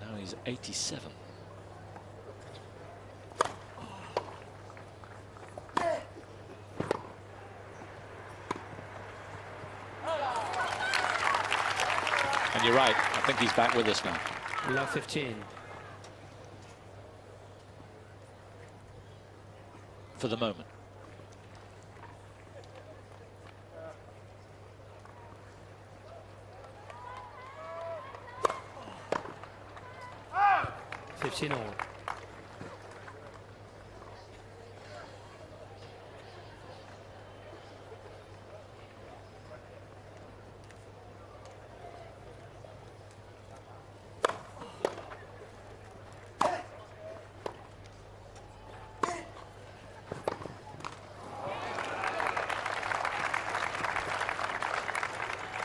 now he's 87. And you're right, I think he's back with us now. Love 15. For the moment. $15 all.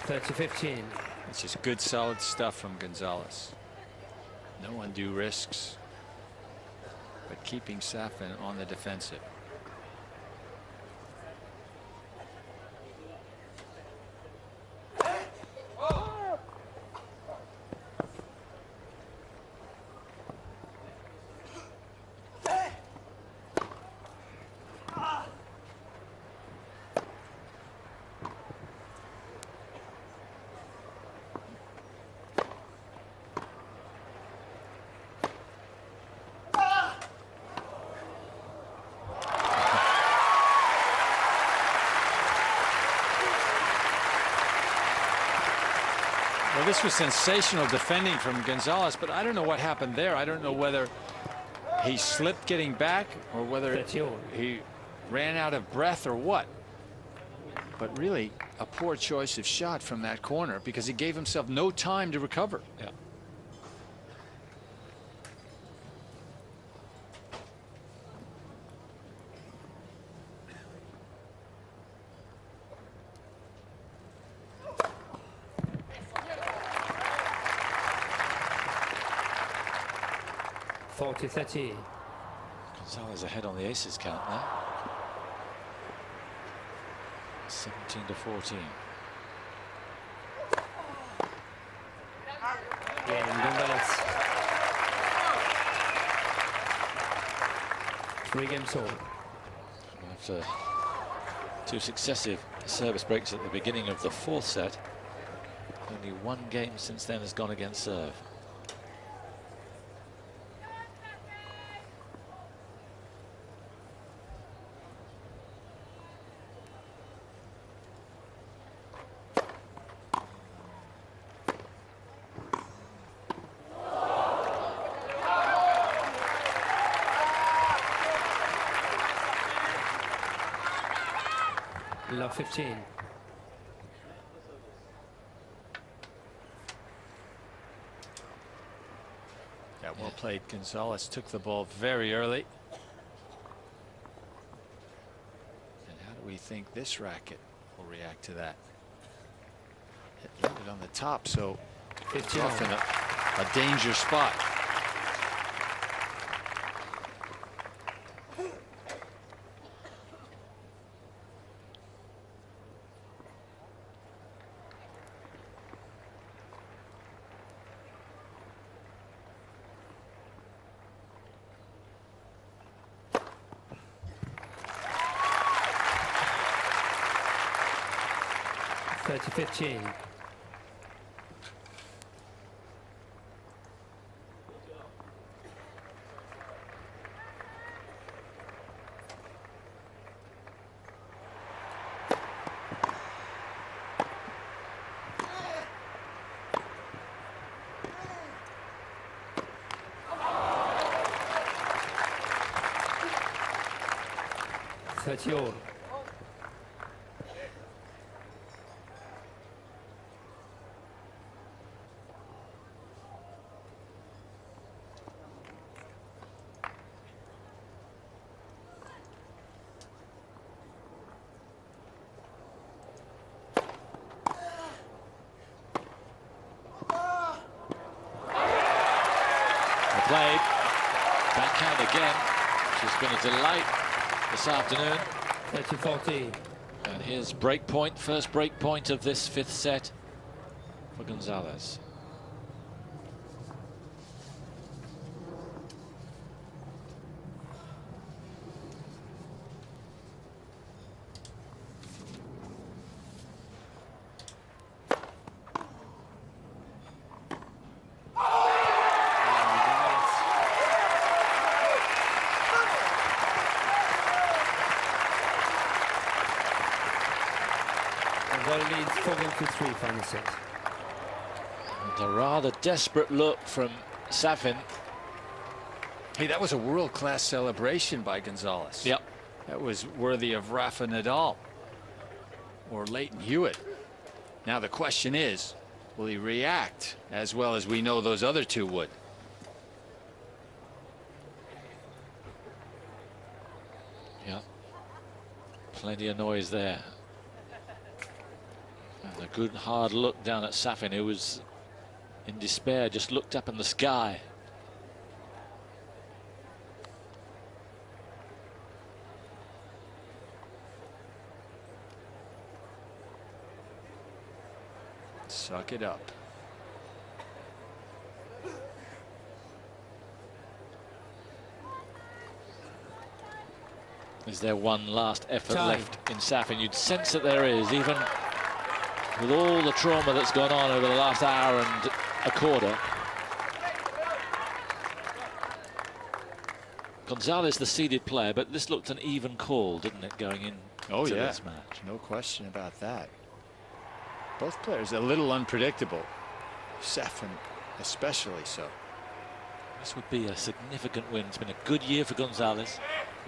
$30-15. It's just good, solid stuff from González. No undue risks, but keeping Safin on the defensive. Well, this was sensational defending from González, but I don't know what happened there. I don't know whether he slipped getting back or whether he ran out of breath or what. But really, a poor choice of shot from that corner because he gave himself no time to recover. Yeah. $40-30. González ahead on the aces count now. 17-14. Yeah, González. 3 games all. After 2 successive service breaks at the beginning of the 4th set, only 1 game since then has gone against serve. Love 15. Yeah, well played. González took the ball very early. you think this racket will react to that? It landed on the top, so it's 15 off in a danger spot. to 15. All. Played backhand again, which has been a delight this afternoon. 30-14. And here's break point, first break point of this fifth set for González. Leads 4-3 final set. And a rather desperate look from Safin. Hey, that was a world-class celebration by González. Yep. That was worthy of Rafa Nadal or Leighton Hewitt. Now the question is, will he react as well as we know those other two would? Yeah. Plenty of noise there. And a good hard look down at Safin, who was in despair, just looked up in the sky. Suck it up. Is there one last effort Time. left in Safin? You'd sense that there is, even with all the trauma that's gone on over the last hour and a quarter. González the seeded player, but this looked an even call, didn't it, going in to this match? No question about that. Both players a little unpredictable. Safin especially so. This would be a significant win. It's been a good year for González.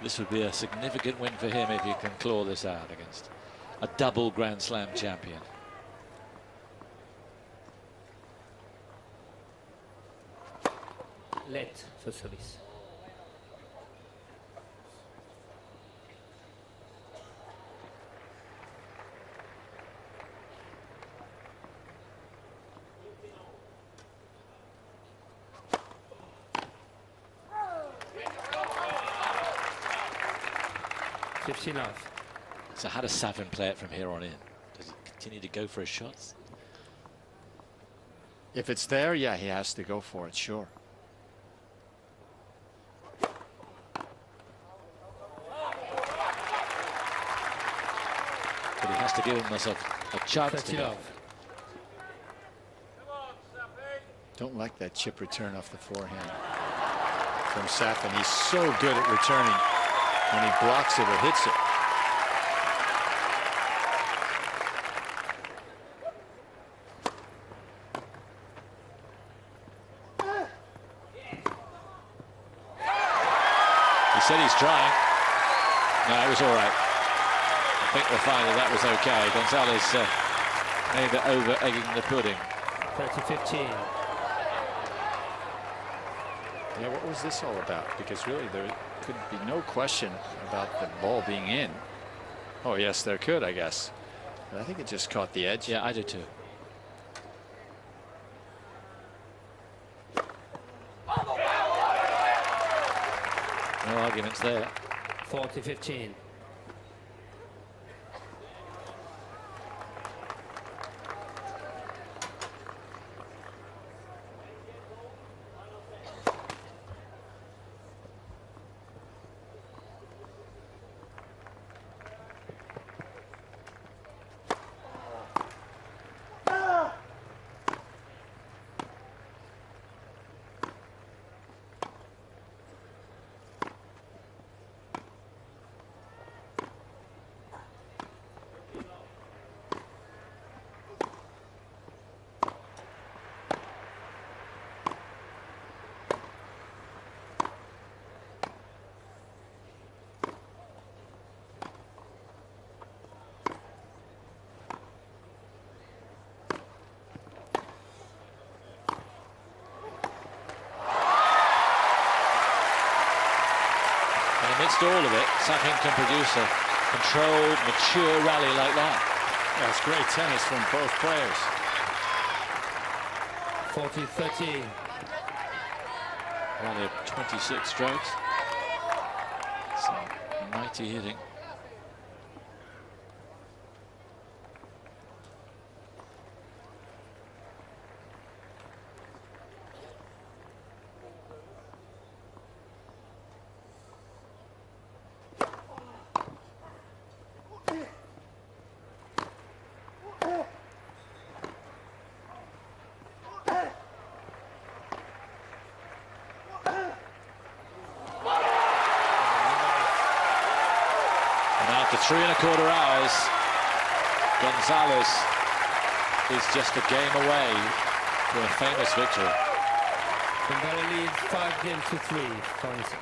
This would be a significant win for him if he can claw this out against a double Grand Slam champion. Let for service. Enough. So how does Safin play it from here on in? Does he continue to go for his shots? If it's there, yeah, he has to go for it, sure. But he has to give himself a chance to go. Don't like that chip return off the forehand from Safin. He's so good at returning when he blocks it or hits it. He said he's trying. No, it was all right. I think we'll find that that was okay. González made it over egging the pudding. 30-15. Yeah, what was this all about? Because really there could be no question about the ball being in. Oh, yes, there could, I guess. But I think it just caught the edge. Yeah, I do too. No arguments there. 40-15. Amidst all of it, Safin can produce a controlled, mature rally like that. That's great tennis from both players. 40-13. Rally of 26 strokes. Some mighty hitting. After 3¼ hours, González is just a game away from a famous victory. Fernando leads 5-3 final set.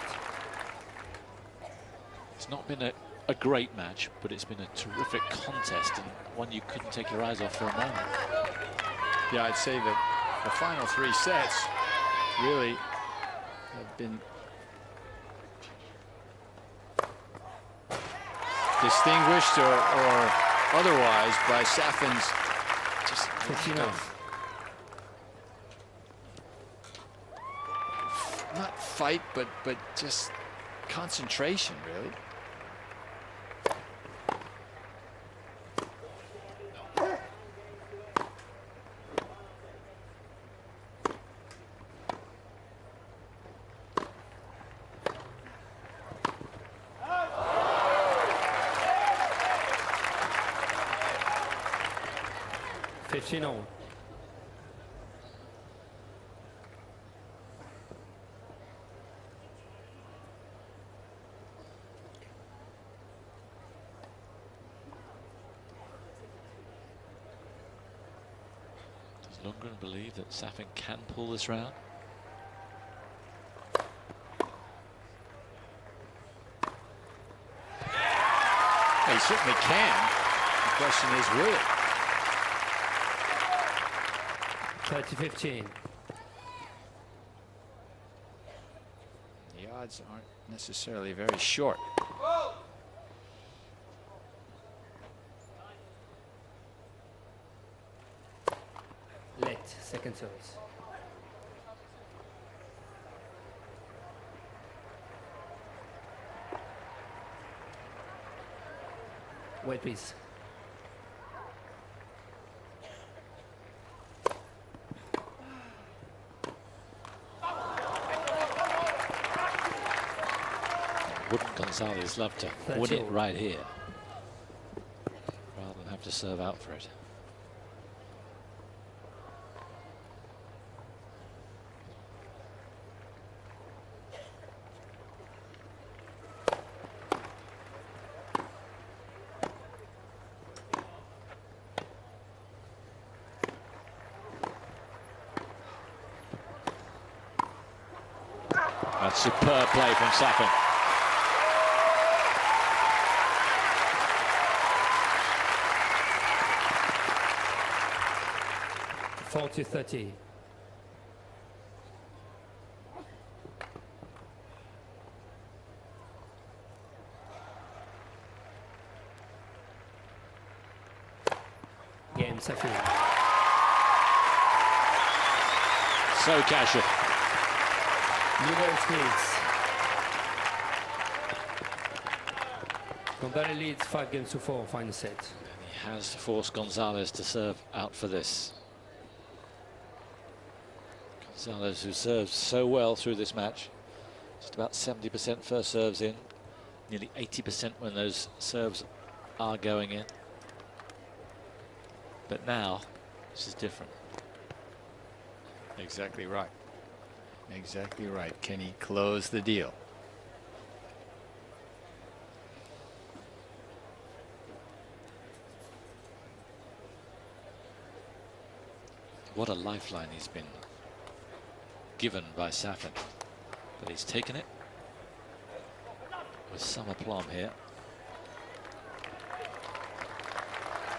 It's not been a great match, but it's been a terrific contest and one you couldn't take your eyes off for a moment. Yeah, I'd say that the final 3 sets really have been distinguished or otherwise by Safin's just 59. not fight, but just concentration, really. Chileno. Does Lundgren believe that Safin can pull this round? He certainly can. The question is, will it? 30-15. The odds aren't necessarily very short. Late second service. Wait, please. Wouldn't González love to win it right here, rather than have to serve out for it? That's superb play from Safin. (40-30). Safin. So casual. Numerous leads. COMPARTE leads 5-4, final set. He has forced González to serve out for this. González, who serves so well through this match, just about 70% first serves in, nearly 80% when those serves are going in. But now, this is different. Exactly right. Exactly right. Can he close the deal? What a lifeline he's been given by Safin. But he's taken it with some aplomb here.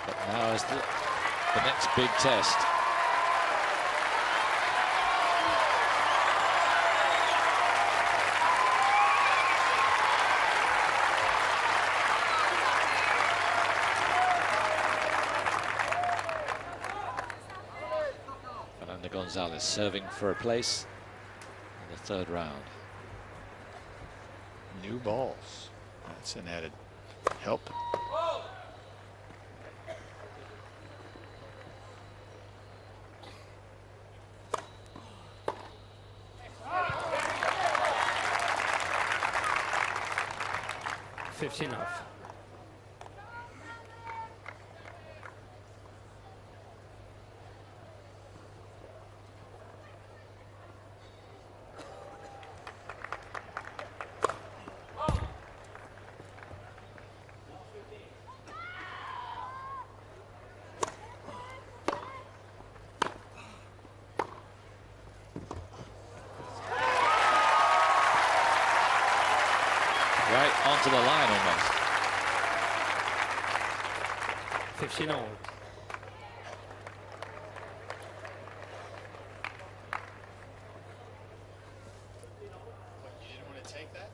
But now is the next big test. Fernando González serving for a place in the third round. New balls. That's an added help. Off. Right onto the line almost. 15 all. You didn't want to take that?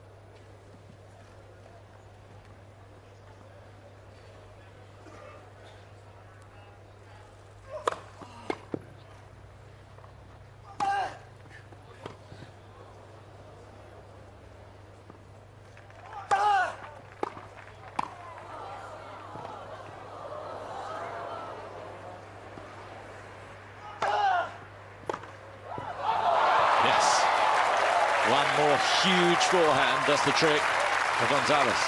One more huge forehand does the trick for González.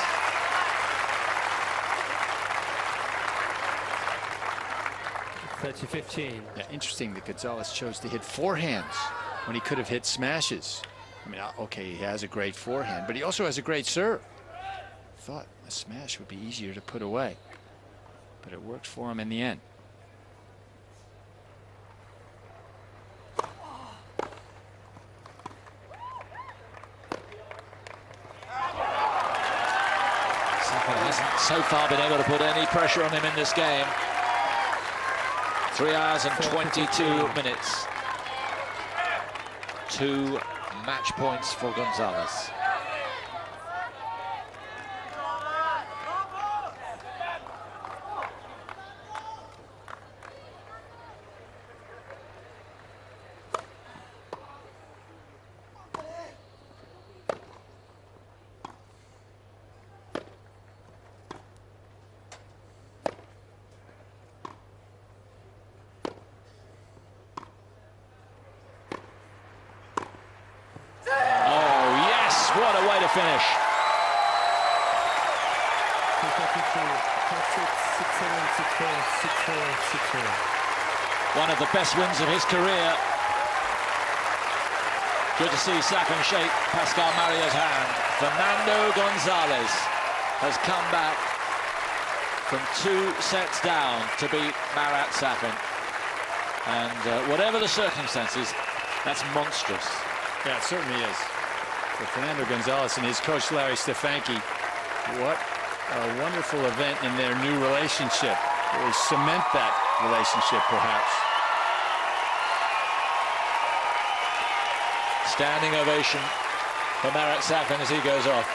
(30-15). Yeah, interesting that González chose to hit forehands when he could have hit smashes. I mean, okay, he has a great forehand, but he also has a great serve. Thought a smash would be easier to put away, but it worked for him in the end. Hasn't so far been able to put any pressure on him in this game. 3 hours and 22 minutes. 2 match points for González. What a way to finish. 1 of the best wins of his career. Good to see Safin shake Pascal Maria's hand. Fernando González has come back from 2 sets down to beat Marat Safin. And whatever the circumstances, that's monstrous. Yeah, it certainly is. For Fernando González and his coach Larry Stefanki, what a wonderful event in their new relationship. Really cement that relationship, perhaps. Standing ovation for Marat Safin as he goes off.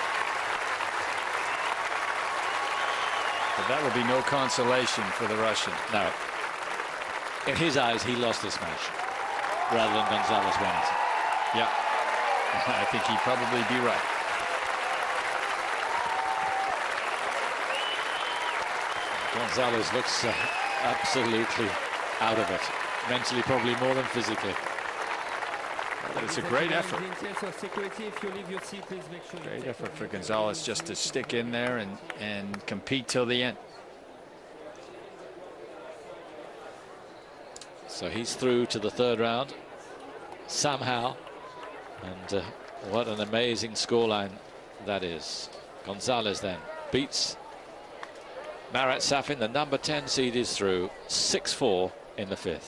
But that will be no consolation for the Russian. No. in his eyes, he lost this match rather than González won it. Yeah, I think he'd probably be right. González looks absolutely out of it, mentally probably more than physically. It's a great effort. In interest of security, if you leave your seat, please make sure you Great take effort off for your González just to stick in there and compete till the end. So he's through to the third round somehow, and what an amazing scoreline that is. González then beats Marat Safin. The number 10 seed is through 6-4 in the fifth.